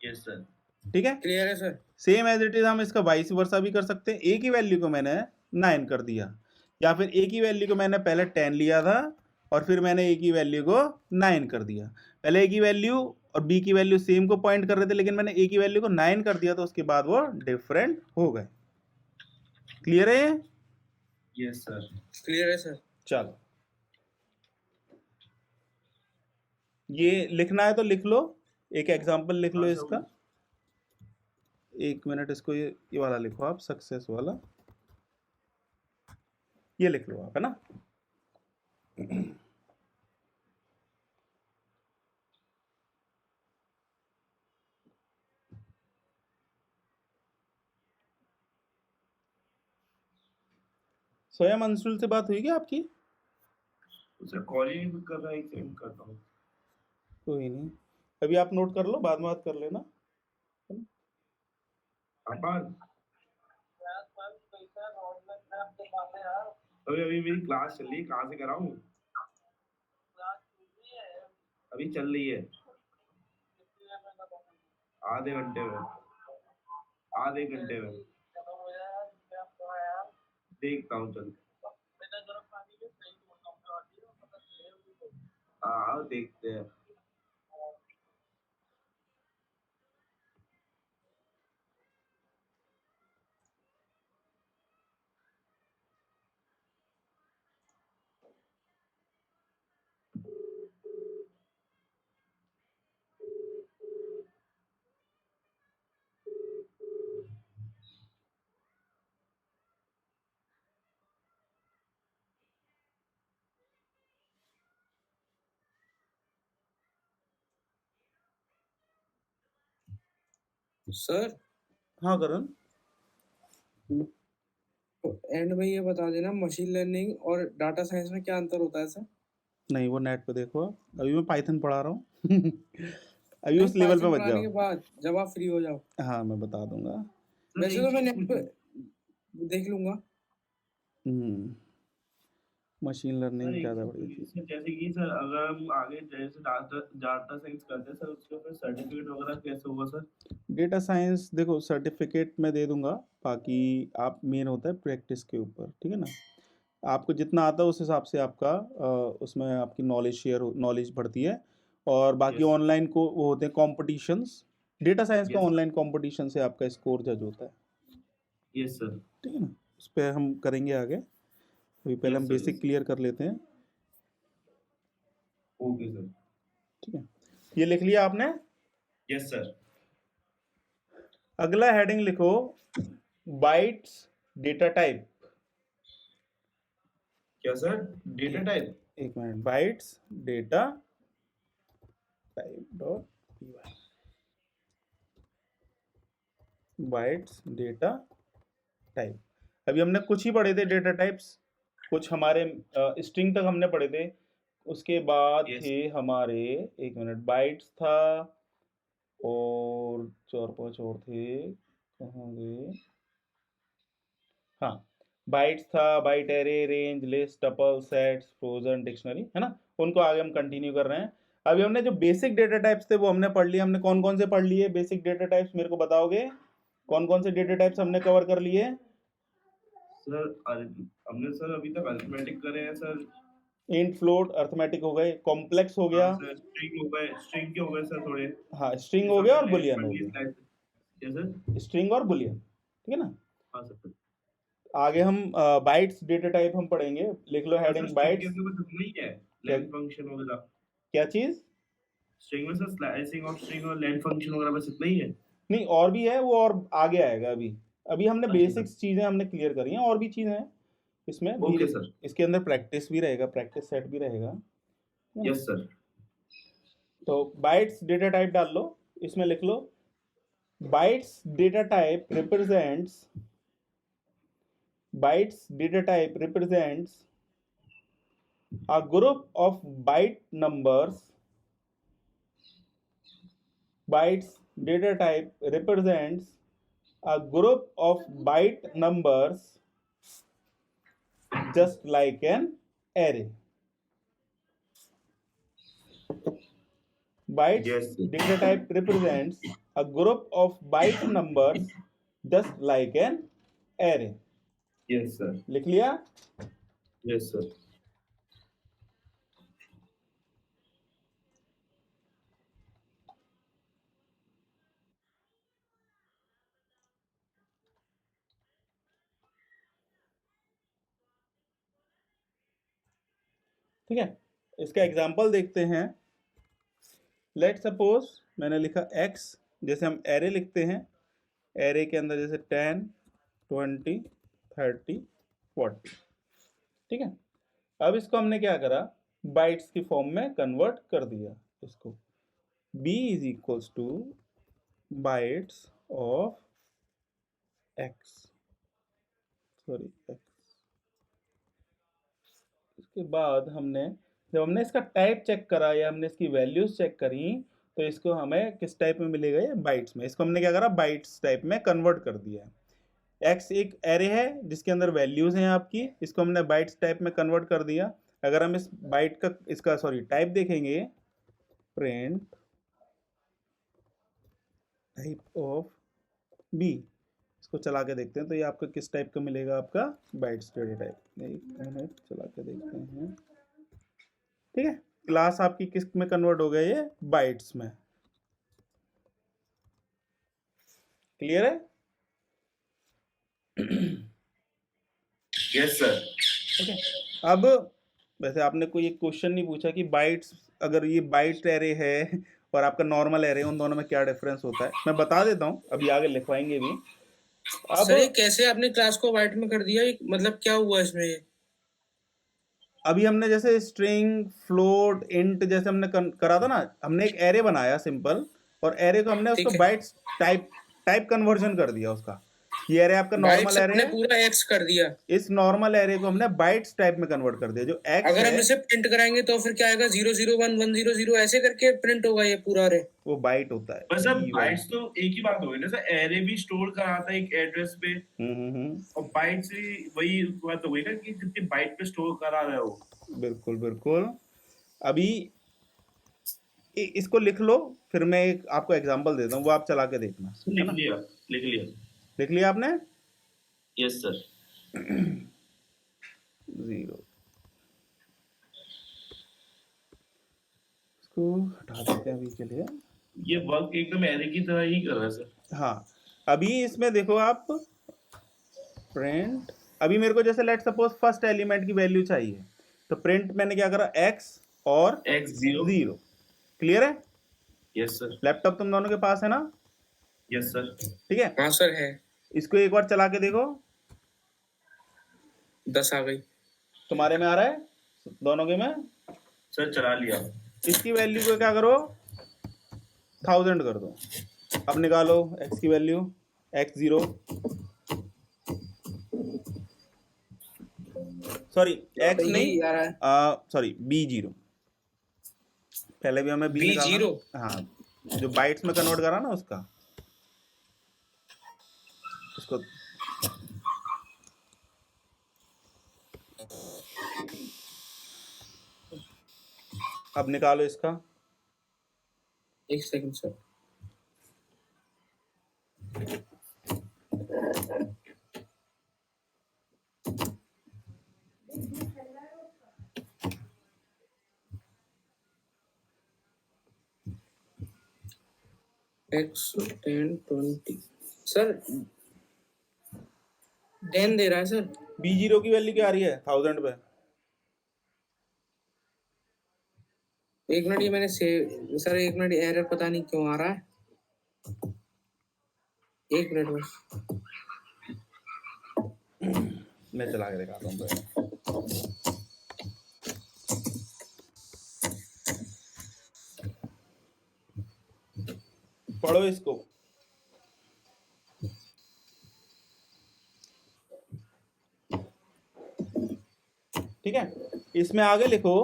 Yes sir. ठीक है, क्लियर है sir. Same as it is हम इसका वाइस वर्सा भी कर सकते हैं। ए की वैल्यू को मैंने 9 कर दिया, या फिर ए की वैल्यू को मैंने पहले 10 लिया था और फिर मैंने ए की वैल्यू को 9 कर दिया। पहले ए की वैल्यू और बी की वैल्यू सेम को पॉइंट कर रहे थे, लेकिन मैंने ए की वैल्यू को 9 कर दिया तो उसके बाद वो डिफरेंट हो गए। क्लियर है? Yes sir. क्लियर है सर। चलो, ये लिखना है तो लिख लो, एक एग्जांपल लिख लो इसका। एक मिनट, इसको ये वाला लिखो आप, सक्सेस वाला ये लिख लो आप, है ना। स्वयं अंशुल से बात हुई क्या आपकी? सर कॉल ही नहीं कर रहा है, सेंड करता हूँ। कोई नहीं, अभी आप नोट कर लो, बाद में बात कर लेना। अपन अभी मेरी क्लास चल रही है, कहाँ से कराऊं? अभी चल रही है, आधे घंटे में, आधे घंटे में देखता हूँ। चल हाँ देखते हैं। सर हाँ करण, एंड में ये बता देना मशीन लर्निंग और डाटा साइंस में क्या अंतर होता है सर? नहीं वो नेट पे देखो आप। अभी मैं पाइथन पढ़ा रहा हूँ। अभी नहीं, उस लेवल पे पाइथन मत पढ़ाने के जाओ। बाद जब आप फ्री हो जाओ। हाँ मैं बता दूंगा। वैसे तो मैं नेट पे देख लूंगा। मशीन लर्निंग सर ज़्यादा बड़ी चीज़। सर जैसे कि सर अगर हम आगे जैसे डाटा साइंस करते हैं सर, उसका फिर सर्टिफिकेट वगैरह कैसे होगा सर? डेटा साइंस देखो, सर्टिफिकेट मैं दे दूंगा, बाकी आप मेन होता है प्रैक्टिस के ऊपर, ठीक है ना। आपको जितना आता है उस हिसाब से आपका उसमें आपकी नॉलेज बढ़ती है। और बाकी Yes. ऑनलाइन को वो होते हैं कॉम्पिटिशन्स, डेटा साइंस का Yes. ऑनलाइन कॉम्पिटिशन से आपका स्कोर जज होता है, यस सर। ठीक है ना। उस पर हम करेंगे आगे, अभी पहले Yes, हम sir, बेसिक yes. क्लियर कर लेते हैं, ओके सर। ठीक है। ये लिख लिया आपने? Yes sir. अगला हेडिंग लिखो, बाइट्स डेटा टाइप। क्या सर? Data type? एक minute, bytes data type dot py, bytes data type. अभी हमने कुछ ही पढ़े थे डेटा टाइप्स, कुछ हमारे स्ट्रिंग तक हमने पढ़े थे। उसके बाद Yes. थे हमारे, एक मिनट, बाइट्स था और 4-5 और थे, कहाँ गए? हाँ, बाइट्स था, byte array, range, list, tuple, sets, frozen, dictionary, है ना। उनको आगे हम कंटिन्यू कर रहे हैं। अभी हमने जो बेसिक डेटा टाइप्स थे वो हमने पढ़ लिए। हमने कौन कौन से पढ़ लिए बेसिक डेटा टाइप्स, मेरे को बताओगे कौन कौन से डेटा टाइप्स हमने कवर कर लिए? सर हमने सर अभी तक अरिथमेटिक करे हैं सर। इंट, फ्लोट, अरिथमेटिक हो गए, कॉम्प्लेक्स हो हाँ गया, सर, स्ट्रिंग हो गए, स्ट्रिंग के हो गए सर थोड़े। हाँ स्ट्रिंग ये हो सब गया और मैंने बुलियन पढ़ हो लिए गया, स्लाइड। क्या सर? स्ट्रिंग और बुलियन, ठीक है ना। हाँ सर। आगे हम बाइट्स डेटा टाइप हम पढ़ेंगे, लिख लो सर हेडिंग स्ट्रिंग के बाइट्स। अंदर बस इतना ही है, क्या लेंथ फंक्शन वगैरह। क्या चीज? स्ट्रिंग में सर स्लाइसिंग ऑफ स्ट्रिंग और लेंथ फंक्शन वगैरह बस इतना ही है। नहीं और भी है, वो और आगे आएगा। अभी अभी हमने अच्छा सर। बेसिक्स चीजें हमने क्लियर करी हैं, और भी चीजें हैं इसमें ओके धीरे। सर। इसके अंदर प्रैक्टिस भी रहेगा, प्रैक्टिस सेट भी रहेगा, है ना? Yes sir. तो बाइट्स डेटा टाइप डाल लो, इसमें लिख लो bytes data type represents, bytes data type represents a group of byte numbers. Bytes data type represents a group of byte numbers just like an array. Bytes Yes, sir. data type represents a group of byte numbers just like an array. Yes sir. लिख लिया? Yes sir. ठीक है, इसका example देखते हैं। Let suppose मैंने लिखा x, जैसे हम एरे लिखते हैं, एरे के अंदर जैसे 10, 20, 30, 40, ठीक है। अब इसको हमने क्या करा, बाइट्स की फॉर्म में कन्वर्ट कर दिया इसको। b is equals two bytes of x, sorry x। इसके बाद हमने जब हमने इसका टाइप चेक करा या हमने इसकी वैल्यूज चेक करी, तो इसको हमें किस टाइप में मिलेगा, ये बाइट्स में। इसको हमने क्या करा, बाइट्स टाइप में कन्वर्ट कर दिया है। x एक एरे है जिसके अंदर वैल्यूज हैं आपकी, इसको हमने बाइट्स टाइप में कन्वर्ट कर दिया। अगर हम इस बाइट का इसका सॉरी टाइप देखेंगे, प्रिंट टाइप ऑफ b, इसको चला के देखते हैं तो ये आपका किस टाइप का मिलेगा, आपका बाइट्स डेटा टाइप। एक मिनट चला के देखते हैं, ठीक है। क्लास आपकी किस में कन्वर्ट हो गया, ये बाइट्स में। क्लियर है? Yes sir. ओके। अब वैसे आपने कोई एक क्वेश्चन नहीं पूछा कि बाइट्स, अगर ये बाइट एरे है और आपका नॉर्मल एरे, उन दोनों में क्या डिफरेंस होता है। मैं बता देता हूँ, अभी आगे लिखवाएंगे भी। अब सर ये कैसे आपने क्लास को वाइट में कर दिया, मतलब क्या हुआ इसमें ये? अभी हमने जैसे स्ट्रिंग, फ्लोट, इंट जैसे हमने करा था ना, हमने एक एरे बनाया सिंपल, और एरे को हमने उसको ठीक है। बाइट्स टाइप कन्वर्जन कर दिया उसका। ये एरे आपका नॉर्मल बाइट्स एरे हमने है, पूरा एक्स कर दिया। इस नॉर्मल एरे को हमने बाइट्स टाइप में कन्वर्ट कर दिया। जो एक्स अगर है हम इसे प्रिंट कराएंगे तो फिर क्या आएगा, 001 100 ऐसे करके प्रिंट होगा ये पूरा अरे। वो बाइट होता है। बस अब E बाइट्स तो एक ही बात हो गई ना सर, एरे भी स्टोर कराता है एक एड्रेस पे, और बाइट्स भी वही बात हो गई ना कि जितनी बाइट पे स्टोर करा रहे हो। बिल्कुल बिल्कुल। अभी इसको लिख लो, फिर मैं एक आपको एग्जांपल देता हूँ, वो आप चला के देखना। लिख लिया, लिख लिया। लिख लिया आपने? Yes sir. 0, इसको हटा देते हैं अभी के लिए। ये वर्क एकदम एरे की तरह ही कर रहा है सर। हाँ, अभी इसमें देखो आप, प्रिंट, अभी मेरे को जैसे लेट सपोज फर्स्ट एलिमेंट की वैल्यू चाहिए, तो प्रिंट मैंने क्या करा, x और x0। क्लियर है? Yes sir. लैपटॉप तुम दोनों के पास है ना? Yes sir. ठीक है। हाँ सर है। इसको एक बार चला के देखो, 10 आ गई। तुम्हारे में आ रहा है दोनों के में? सर चला लिया। इसकी वैल्यू को क्या करो, 1000 कर दो। अब निकालो x की वैल्यू, x0, सॉरी x नहीं, सॉरी b0। पहले भी हमें b B0? हाँ, जो बाइट्स में कन्वर्ट करा ना उसका, इसको अब निकालो इसका, एक सेकंड सर। x 10 20 सर 10 दे रहा है सर। B0 की वैल्यू क्या आ रही है 1000 पे? एक मिनट, ये मैंने सेव सर, एक मिनट, एरर पता नहीं क्यों आ रहा है, एक मिनट बस। मैं चला के दिखाता हूँ पहले। पढ़ो इसको। ठीक है, इसमें आगे लिखो,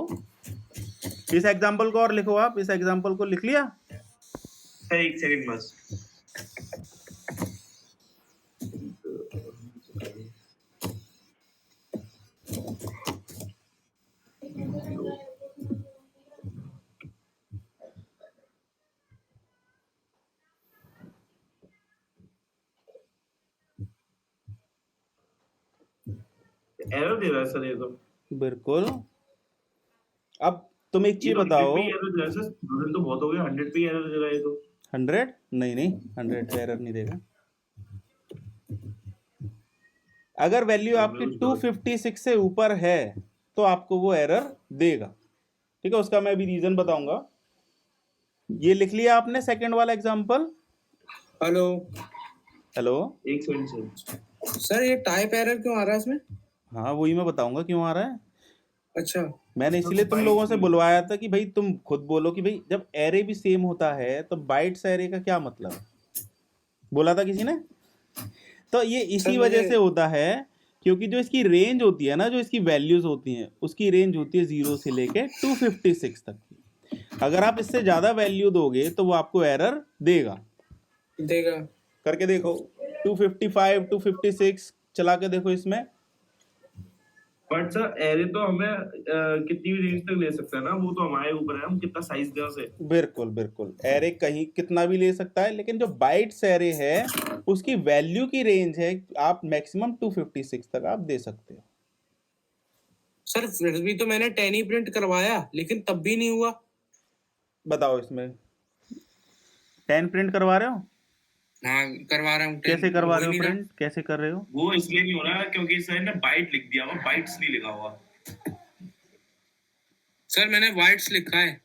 इस एग्जांपल को और लिखो। आप इस एग्जांपल को लिख लिया? एक सेकंड बस। एरर दे रहा है सर ये तो। बिल्कुल। अब तुम एक चीज बताओ। एरर दे रहा है सर, तो बहुत हो गया, 100 पे एरर दे रहा है तो। 100? नहीं 100 पे एरर नहीं देगा। अगर वैल्यू आपकी 256 से ऊपर है तो आपको वो एरर देगा। ठीक है, उसका मैं अभी रीजन बताऊंगा। ये लिख लिया आपने सेकंड वाला एग्जांपल? हेलो हेलो, एक सेकंड सर, ये टाइप एरर क्यों आ रहा है इसमें? हाँ वही मैं बताऊंगा क्यों आ रहा है। अच्छा, मैंने इसीलिए तुम लोगों से बुलवाया था कि भाई तुम खुद बोलो कि भाई जब एरे भी सेम होता है तो बाइट्स एरे का क्या मतलब है, बोला था किसी ने? तो ये इसी वजह से होता है क्योंकि जो इसकी रेंज होती है ना, जो इसकी वैल्यूज होती हैं, उसकी रेंज होती है 0 से लेके 256 तक की। अगर आप इससे ज्यादा वैल्यू दोगे तो वो आपको एरर देगा। करके देखो, 255 256 चला के देखो इसमें। बट सर एरे तो हमें कितनी भी रेंज तक ले सकता है ना, वो तो हमारे ऊपर है, हम कितना साइज दें उसे। बिल्कुल बिल्कुल, एरे कहीं कितना भी ले सकता है, लेकिन जो बाइट्स एरे है उसकी वैल्यू की रेंज है आप मैक्सिमम 256 तक आप दे सकते हो। सर फिर भी तो मैंने 10 ही प्रिंट करवाया लेकिन तब भी नहीं हुआ। बताओ, इसमें 10 प्रिंट करवा रहे हो? हाँ करवा रहा हूँ। कैसे करवा रहे हो प्रिंट, कैसे कर रहे हो? वो इसलिए नहीं हो रहा क्योंकि सर ने बाइट लिख दिया हुआ, बाइट्स नहीं लिखा हुआ। सर मैंने वाइट्स लिखा है।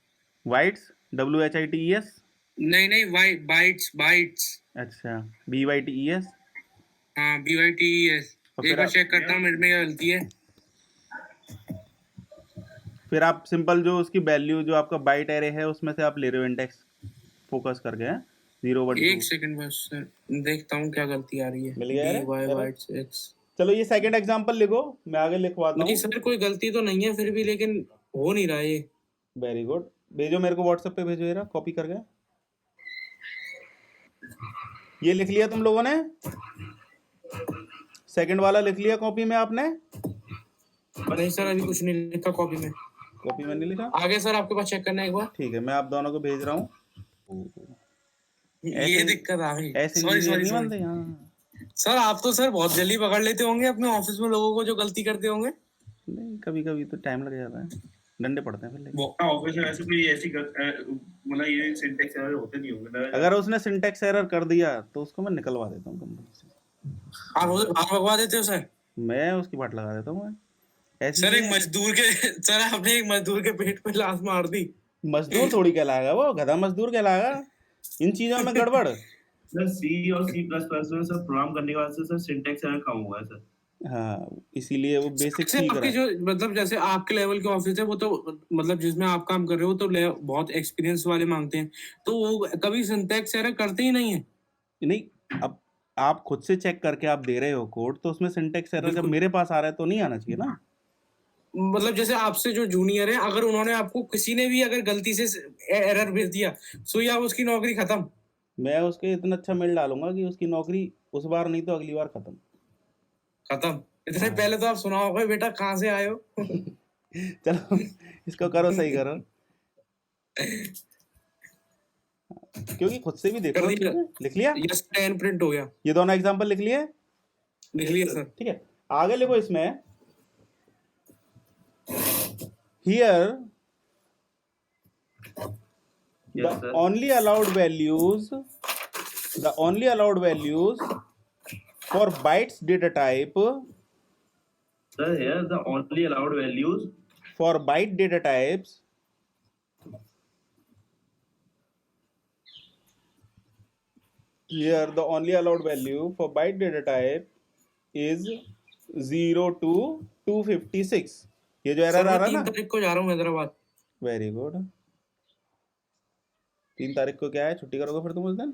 Whites, WHITES? नहीं वाइट, बाइट्स बाइट्स। अच्छा, BYTES? हाँ BYTES। एक बार चेक करता हूँ मेरे में क्या गलती है। फिर आप सिंपल जो उसकी वैल्यू जो आपका बाइट एरे है उसमें से आप ले रहे हो इंडेक्स फोकस करके 0 1 2। एक सेकंड बस सर, देखता हूँ क्या गलती आ रही है। मिल गया वाइट्स एक्स। चलो ये सेकंड एग्जांपल लिखो, मैं आगे लिखवाता हूँ। नहीं सर कोई गलती तो नहीं है फिर भी, लेकिन हो नहीं रहा ये। वेरी गुड, भेजो मेरे को व्हाट्सएप पे, भेजो जरा कॉपी करके। ये लिख लिया तुम लोगों ने? सेकंड वाला लिख लिया कॉपी में आपने? नहीं सर अभी कुछ नहीं लिखा कॉपी में। कॉपी में नहीं लिखा? आगे सर आपके पास चेक करना है एक बार। ठीक है, मैं आप दोनों को भेज रहा हूँ। ये दिक्कत आ गई। ऐसे सॉरी नहीं मानते यहाँ सर। आप तो सर बहुत जल्दी पकड़ लेते होंगे अपने ऑफिस में लोगों को जो गलती करते होंगे। नहीं, कभी कभी तो टाइम लग जाता है, डंडे पड़ते हैं फिर। लेकिन ऑफिस में ऐसे कोई ऐसी मतलब ये सिंटैक्स एरर होते नहीं होंगे। अगर उसने सिंटैक्स एरर कर दिया तो उसको मैं निकलवा देता हूँ कंपनी से। आप लगवा देते हो सर? मैं उसकी बाट लगा देता हूँ। सर एक मजदूर के सर आपने एक मजदूर के पेट पे लात मार दी। मजदूर थोड़ी कहलाएगा वो, गधा मजदूर कहलाएगा इन चीजों में गड़बड़। सर सी और C++ में सर प्रोग्राम करने के बाद से सर सिंटैक्स एरर कम हुआ है सर। हाँ, इसीलिए वो बेसिक सीख रहा है। जो मतलब जैसे आपके लेवल के ऑफिस है वो तो मतलब जिसमें आप काम कर रहे हो तो बहुत एक्सपीरियंस वाले मांगते हैं, तो वो कभी सिंटैक्स एरर करते ही नहीं है। नहीं, अब आप खुद से चेक करके आप दे रहे हो कोड, तो उसमें सिंटैक्स एरर जब मेरे पास आ रहा है तो नहीं आना चाहिए ना। मतलब जैसे आपसे जो जूनियर है, अगर उन्होंने आपको किसी ने भी अगर गलती से एरर भेज दिया तो या उसकी नौकरी खत्म। मैं उसके इतना अच्छा मेल डालूंगा कि उसकी नौकरी उस बार नहीं तो अगली बार खत्म। इतने पहले तो आप सुनाओगे बेटा कहाँ से आए हो। चलो इसको करो, सही करो। क्योंकि खुद से भी देखो, कर दिया। लिख लिया, यस 10 प्रिंट हो गया, ये दोनों एग्जांपल लिख लिए, लिख लिया सर। ठीक है। आगे लिखो इसमें, here Yes, the sir. only allowed values for bytes data type, Sir, here the only allowed values. for byte data types here the only allowed value for byte data type is 0 to 256. ये जो sir error आ मैं रहा 3 ना, तारीख को जा रहा हूँ हैदराबाद। Very good. 3 तारीख को क्या है, छुट्टी करोगे फिर तुम उस दिन?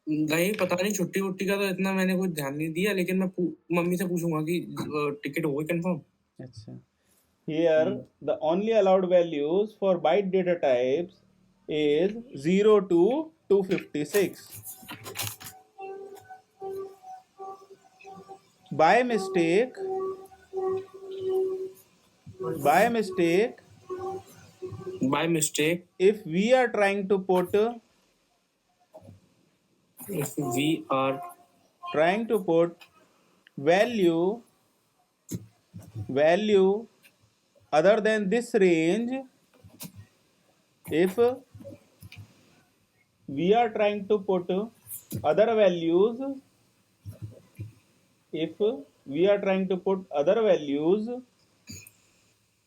नहीं पता नहीं, छुट्टी वुट्टी का तो इतना मैंने कुछ ध्यान नहीं दिया, लेकिन मैं मम्मी से पूछूंगा कि टिकट हो गई कंफर्म। अच्छा, here the only allowed values for byte data types is 0 to 256. By mistake, by mistake if we are trying to put if we are value other than this range, if we are trying to put other values,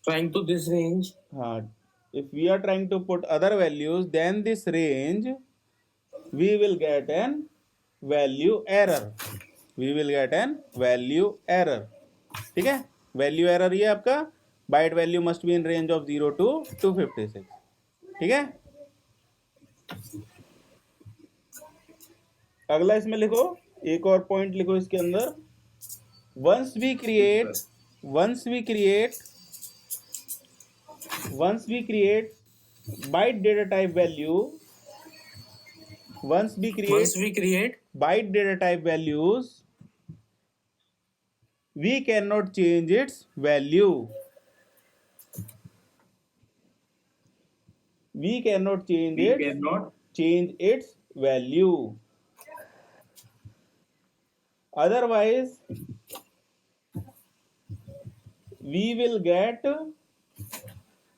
trying to this range, if we are trying to put other values than this range, we will get an value error. ठीक है, value error ये आपका byte value must be in range of 0 to 256। ठीक है, अगला इसमें लिखो, एक और पॉइंट लिखो इसके अंदर, once we create byte data type value, once we create byte data type values, we cannot change its value. Change its value. Otherwise, we will get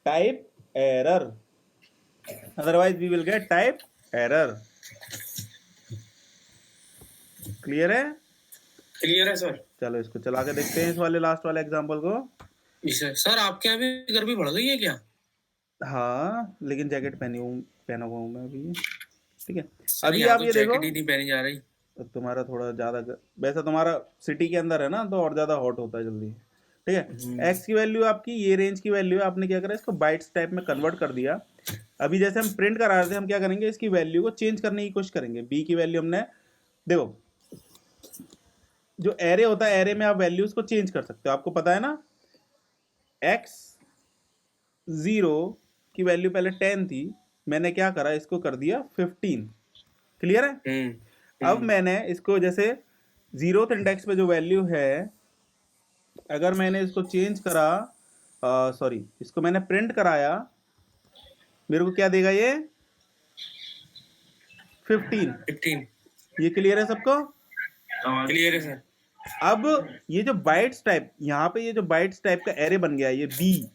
type error. Clear है? क्लियर है sir. चलो इसको चला के देखते हैं, इस वाले लास्ट वाले एग्जांपल को। सर आपके यहाँ भी गर्मी बढ़ गई है क्या? हाँ, लेकिन जैकेट पहना हुआ हूँ मैं अभी, ठीक है। सर अभी यहाँ आप तो ये देखो, जैकेट ही नहीं पहनी जा रही। तुम्हारा थोड़ा ज्यादा, वैसा तुम्हारा सिटी के अंदर है ना, तो और ज्यादा हॉट होता है जल्दी, ठीक है। एक्स की वैल्यू आपकी ये रेंज की वैल्यू है, आपने क्या करा, इसको बाइट्स टाइप में कन्वर्ट कर दिया। अभी जैसे हम प्रिंट करा रहे थे, हम क्या करेंगे, इसकी वैल्यू को चेंज करने की कोशिश करेंगे। बी की वैल्यू हमने, देखो जो एरे होता है, एरे में आप वैल्यूज को चेंज कर सकते हो, आपको पता है ना। x0 की वैल्यू पहले 10 थी, मैंने क्या करा, इसको कर दिया 15। क्लियर है? अब मैंने इसको जैसे 0th इंडेक्स पे जो वैल्यू है, अगर मैंने इसको चेंज करा, सॉरी, इसको मैंने प्रिंट कराया, मेरे को क्या देगा ये 15। ये क्लियर है सबको? क्लियर है सर। अब ये जो बाइट्स टाइप, यहाँ पे ये जो बाइट्स टाइप का एरे बन गया, ये बी,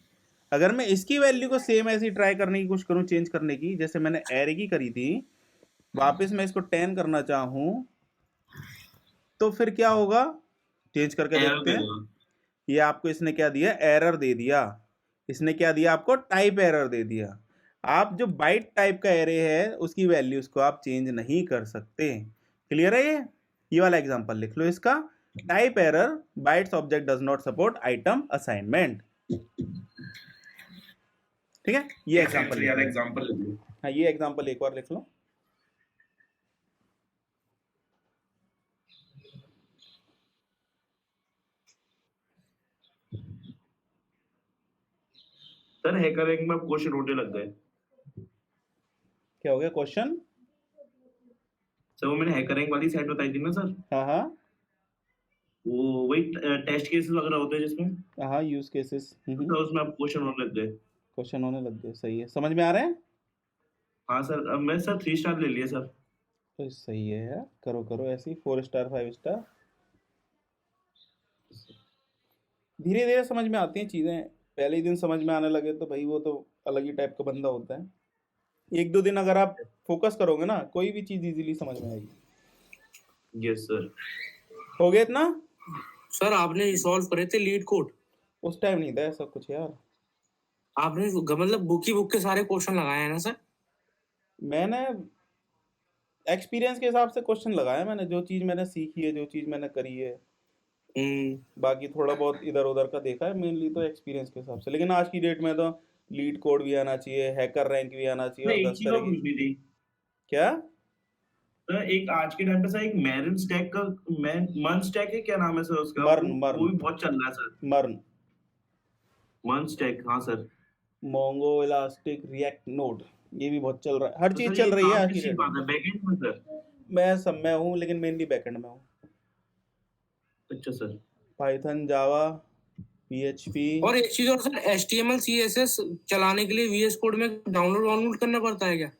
अगर मैं इसकी वैल्यू को सेम ऐसी ट्राई करने की कोशिश करूं, चेंज करने की, जैसे मैंने एरे की करी थी, वापस मैं इसको 10 करना चाहूं, तो फिर क्या होगा, चेंज करके देखते हैं। ये आपको इसने क्या दिया, एरर दे दिया। इसने क्या दिया आपको, टाइप एरर दे दिया। आप जो बाइट टाइप का एरे है, उसकी वैल्यूज को आप चेंज नहीं कर सकते। क्लियर है? ये वाला एग्जांपल लिख लो इसका, type error, bytes object does not support item assignment. ठीक है, ये एग्जांपल, हाँ ये एग्जांपल एक बार लिख लो। सर हैकर रैंक में क्वेश्चन होने लग गए। क्या हो गया क्वेश्चन? सर वो मैंने हैकर रैंक वाली साइट बताई थी ना सर, हाँ, वो वही टेस्ट केसेस वगैरह होते हैं जिसमें, हाँ यूज केसेस, तो उसमें आप क्वेश्चन होने लग गए। सही है, समझ में आ रहा है? हाँ सर, अब मैं सर 3 स्टार ले लिया सर। तो सही है यार, करो करो ऐसे ही 4 स्टार 5 स्टार। धीरे धीरे समझ में आती हैं चीज़ें, पहले ही दिन समझ में आने लगे तो भाई वो तो अलग ही टाइप का बंदा होता है। 1-2 दिन अगर आप फोकस करोगे ना, कोई भी चीज़ इजीली समझ में आएगी। Yes sir. हो गया इतना? सर आपने सॉल्व करे थे लीड कोड? उस टाइम नहीं था ऐसा कुछ यार। आपने मतलब बुक के सारे क्वेश्चन लगाए हैं ना सर? मैंने एक्सपीरियंस के हिसाब से क्वेश्चन लगाया, मैंने जो चीज़ मैंने सीखी है, जो चीज़ मैंने करी है, बाकी थोड़ा बहुत इधर उधर का देखा है, मेनली तो एक्सपीरियंस के हिसाब से। लेकिन आज की डेट में तो लीड कोड भी आना चाहिए, हैकर रैंक भी आना चाहिए, सर और एक 10 चीज तरह और की। पूछनी थी क्या? सर, एक आज के टाइम पे सर एक मैरन स्टैक का मन स्टैक है, क्या नाम है सर उसका? मर्न वो मर्न भी बहुत चल रहा है सर। मर्न मन स्टैक, हाँ sir. Mongo elastic react node, ये भी बहुत चल रहा है, हर तो चीज़ सर चल ये रही है काम आज की किस चीज डेट का में। आता है, बैकएंड में सर? मैं हूँ, लेकिन मेनली बैकएंड में हूँ। अच्छा सर। पाइथन, जावा, पीएचपी। और एक चीज और सर, HTML CSS चलाने के लिए VS कोड में डाउनलोड करना पड़ता है क्या?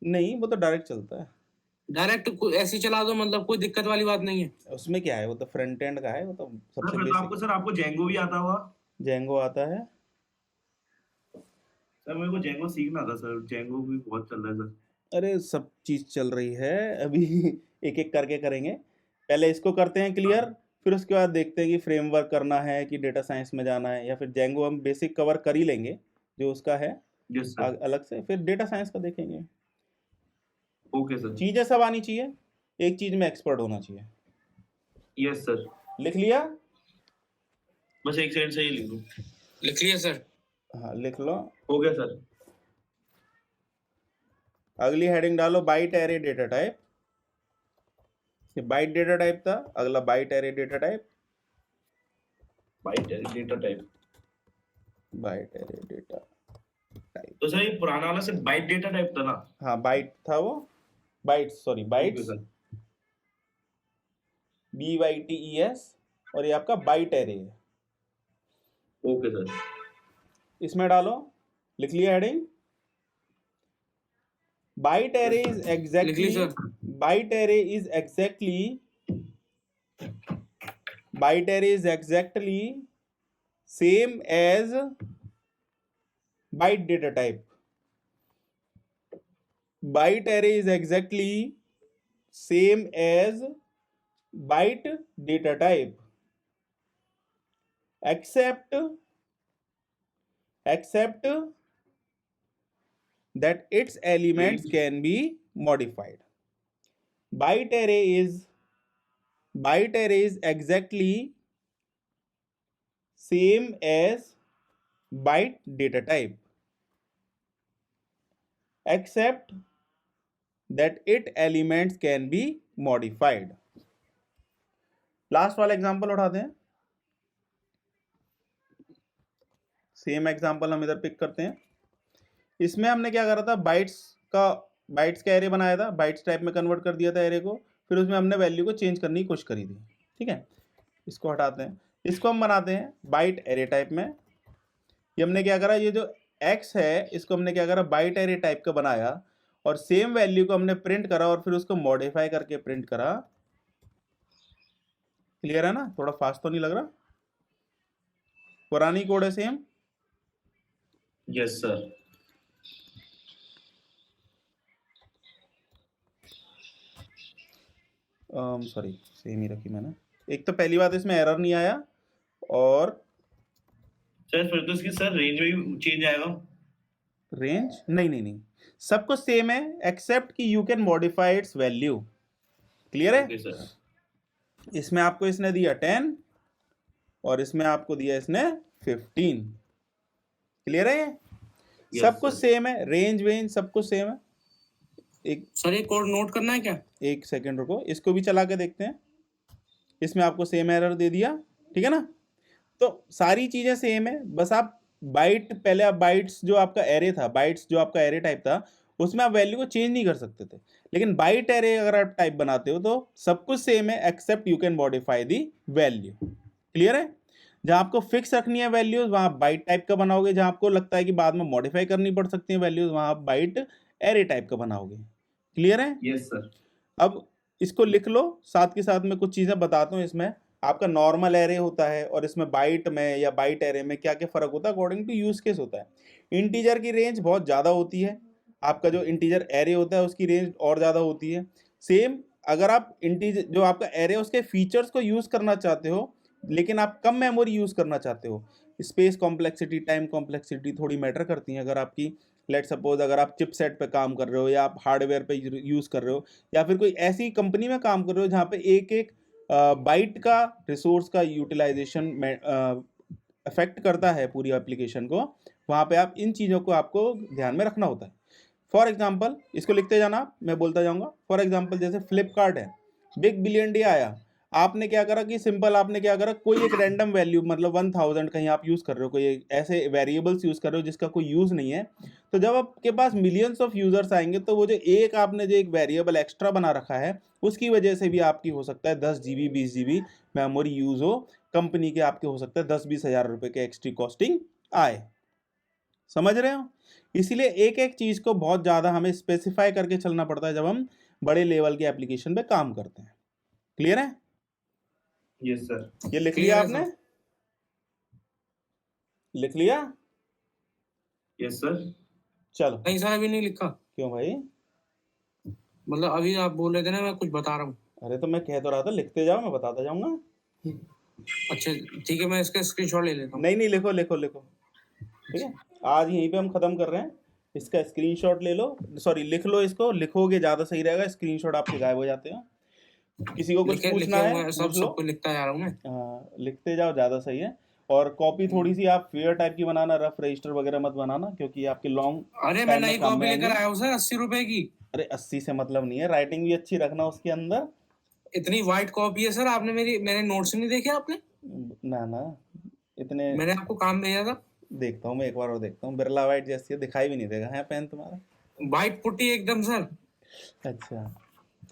नहीं, वो तो डायरेक्ट चलता है। डायरेक्ट ऐसे ही चला दो, मतलब कोई दिक्कत वाली बात नहीं है? उसमें क्या है, वो तो फ्रंट एंड का है, वो तो सर सबसे फिर तो आपको बेसिक। सर आपको जेंगो भी आता होगा। जेंगो आता है। सर मेरे को जेंगो सीखना था सर, जेंगो भी बहुत चल रहा है सर। अरे सब चीज़ चल रही है अभी। एक एक करके करेंगे, पहले इसको करते हैं क्लियर, हाँ। फिर उसके बाद देखते हैं कि फ्रेमवर्क करना है कि डेटा साइंस में जाना है, या फिर जेंगो हम बेसिक कवर कर ही लेंगे जो उसका है यस सर। अलग से, फिर डेटा साइंस का देखेंगे। Okay sir. चीज़ें सब आनी चाहिए, एक चीज़ में एक्सपर्ट होना चाहिए। Yes sir. लिख लिया? बस एक सेकंड से ही लिख लूं। लिख लिया सर? हाँ लिख लो। हो गया सर। अगली हेडिंग डालो, बाइट एरे डेटा टाइप। ये बाइट डेटा टाइप था, अगला byte array data type. Byte array data type. Byte array data type. तो सर ये पुराना वाला सिर्फ बाइट डेटा टाइप था ना? हाँ बाइट था वो, बाइट्स, सॉरी बाइट्स, BYTES, और ये आपका बाइट एरे है। Okay sir. इसमें डालो, लिख लिया हेडिंग? बाइट एरे इज लिख ली exactly, sir? Byte array is exactly, byte array is exactly same as byte data type. Byte array is exactly same as byte data type, except that its elements can be modified. Byte array is exactly same as byte data type, except that its elements can be modified. Last वाला example उठाते हैं, same example हम इधर pick करते हैं। इसमें हमने क्या करा था, बाइट्स का एरे बनाया था, बाइट्स टाइप में कन्वर्ट कर दिया था एरे को, फिर उसमें हमने वैल्यू को चेंज करने की कोशिश करी थी। ठीक है, इसको हटाते हैं, इसको हम बनाते हैं बाइट एरे टाइप में। ये हमने क्या करा, ये जो x है इसको हमने क्या करा, बाइट एरे टाइप का बनाया, और सेम वैल्यू को हमने प्रिंट करा और फिर उसको मॉडिफाई करके प्रिंट करा। क्लियर है ना? थोड़ा फास्ट तो नहीं लग रहा? पुरानी कोड है same. Yes sir. Sorry, same ही रखी मैंने। एक तो पहली बात इसमें एरर नहीं आया, और सर फिर तो इसकी सर रेंज में भी चेंज आएगा। रेंज नहीं, सब कुछ सेम है एक्सेप्ट कि you can modify its value. Clear है? Okay sir. इसमें आपको इसने दिया 10 और इसमें आपको दिया इसने 15। क्लियर है? Yes, सब कुछ sir. सेम है, रेंज वेंज सब कुछ सेम है। एक सर ये कोड नोट करना है क्या? एक सेकंड रुको, इसको भी चला के देखते हैं। इसमें आपको सेम एरर दे दिया, ठीक है ना? तो सारी चीजें सेम है, बस आप बाइट, पहले आप बाइट्स जो आपका एरे था, बाइट्स जो आपका एरे टाइप था, उसमें आप वैल्यू को चेंज नहीं कर सकते थे। लेकिन बाइट एरे अगर आप टाइप बनाते हो तो सब कुछ सेम है except you can modify the value. Clear है? जहां आपको फिक्स रखनी है वैल्यूज वहां आप बाइट टाइप का बनाओगे, जहां आपको लगता है कि बाद में मॉडिफाई करनी पड़ सकती है वैल्यूज वहां आप बाइट एरे टाइप का बनाओगे। क्लियर है? Yes sir. अब इसको लिख लो, साथ के साथ में कुछ चीज़ें बताता हूँ। इसमें आपका नॉर्मल एरे होता है और इसमें बाइट में या बाइट एरे में क्या क्या फ़र्क होता है अकॉर्डिंग टू यूज़ केस होता है। इंटीजर की रेंज बहुत ज़्यादा होती है, आपका जो इंटीजर एरे होता है उसकी रेंज और ज़्यादा होती है। सेम अगर आप इंटीजर जो आपका एरे उसके फीचर्स को यूज़ करना चाहते हो लेकिन आप कम मेमोरी यूज़ करना चाहते हो, स्पेस कॉम्प्लेक्सिटी, टाइम कॉम्प्लेक्सिटी थोड़ी मैटर करती हैं। अगर आपकी लेट सपोज अगर आप चिपसेट पे काम कर रहे हो या आप हार्डवेयर पे यूज़ कर रहे हो या फिर कोई ऐसी कंपनी में काम कर रहे हो जहाँ पे एक एक बाइट का रिसोर्स का यूटिलाइजेशन में अफेक्ट करता है पूरी एप्लीकेशन को, वहाँ पे आप इन चीज़ों को आपको ध्यान में रखना होता है। फॉर एग्जाम्पल इसको लिखते जाना, मैं बोलता जाऊँगा। फॉर एग्जाम्पल जैसे फ्लिपकार्ट है, बिग बिलियन डे आया, आपने क्या करा कि सिंपल आपने क्या करा, कोई एक रैंडम वैल्यू मतलब 1000 कहीं आप यूज़ कर रहे हो, कोई ऐसे वेरिएबल्स यूज़ कर रहे हो जिसका कोई यूज़ नहीं है, तो जब आपके पास मिलियंस ऑफ यूज़र्स आएंगे तो वो जो एक आपने जो एक वेरिएबल एक्स्ट्रा बना रखा है उसकी वजह से भी आपकी हो सकता है 10 GB 20 GB मेमोरी यूज़ हो, कंपनी के आपके हो सकता है 10-20 हज़ार रुपये के एक्स्ट्रा कॉस्टिंग आए। समझ रहे हो? इसीलिए एक एक चीज़ को बहुत ज़्यादा हमें स्पेसिफाई करके चलना पड़ता है जब हम बड़े लेवल के एप्लीकेशन पे काम करते हैं। क्लियर है? Yes sir. ये लिख Clear लिया है आपने? सर। लिख लिया? Yes sir. चलो। नहीं सर, अभी नहीं लिखा। क्यों भाई? मतलब अभी आप बोल रहे थे ना, मैं कुछ बता रहा हूँ। अरे तो मैं कह तो रहा था लिखते जाओ, मैं बताता जाऊंगा। अच्छा ठीक है, मैं इसका स्क्रीनशॉट ले लेता हूँ। नहीं नहीं, लिखो लिखो लिखो। ठीक है, आज यहीं पे हम खत्म कर रहे हैं। इसका स्क्रीनशॉट ले लो, सॉरी लिख लो, इसको लिखोगे ज़्यादा सही रहेगा, स्क्रीनशॉट आपके गायब हो जाते हैं। किसी को कुछ लिखे पूछना लिखे है हुए सब पूछ लो। सबको लिखता जा रहा हूँ मैं। हाँ, लिखते जाओ, ज़्यादा सही है। और कॉपी थोड़ी सी आप फेयर टाइप की बनाना, रफ रजिस्टर वगैरह मत बनाना, क्योंकि आपके लॉन्ग अरे मैं टाइम में नई काम में कॉपी आएंगे। लेकर आया हूँ सर, 80 रुपए की। अरे 80 से मतलब नहीं है, राइटिंग भी अच्छी रखना उसके अंदर। इतनी वाइट कॉपी है सर, आपने मेरे नोट्स नहीं देखे आपने? ना ना, इतने मैंने आपको काम भेजा था। देखता हूँ मैं, एक बार और देखता हूँ। बिरला व्हाइट जैसी है, दिखाई भी नहीं देगा है पेन तुम्हारा। वाइट पुट्टी एकदम सर। अच्छा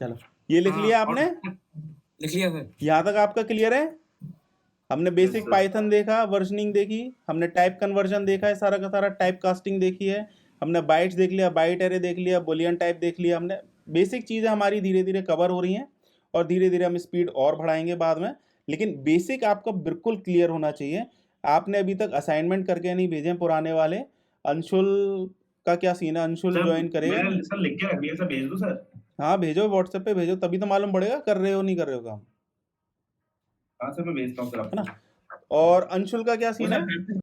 चलो, ये लिख हाँ, लिया और आपने? लिख लिया सर। यहाँ तक आपका क्लियर है? हमने बेसिक sir. पाइथन देखा, वर्जनिंग देखी, हमने टाइप कन्वर्जन देखा है सारा का सारा, टाइप कास्टिंग देखी है, हमने बाइट्स देख लिया, बाइट एरे देख लिया, बुलियन टाइप देख लिया। हमने बेसिक चीज़ें हमारी धीरे धीरे कवर हो रही हैं और धीरे धीरे हम स्पीड और बढ़ाएंगे बाद में, लेकिन बेसिक आपका बिल्कुल क्लियर होना चाहिए। आपने अभी तक असाइनमेंट करके नहीं भेजे पुराने वाले। अंशुल का क्या सीन है? अंशुल सर ज्वाइन करेगा ना? मैंने सर लिख के रख दिया सर, भेज दो सर। हाँ भेजो, व्हाट्सएप पे भेजो, तभी तो मालूम पड़ेगा कर रहे हो नहीं कर रहे हो काम, हाँ सर, मैं भेजता हूँ सर है आपको। ना? और अंशुल का क्या वो सीन है? सर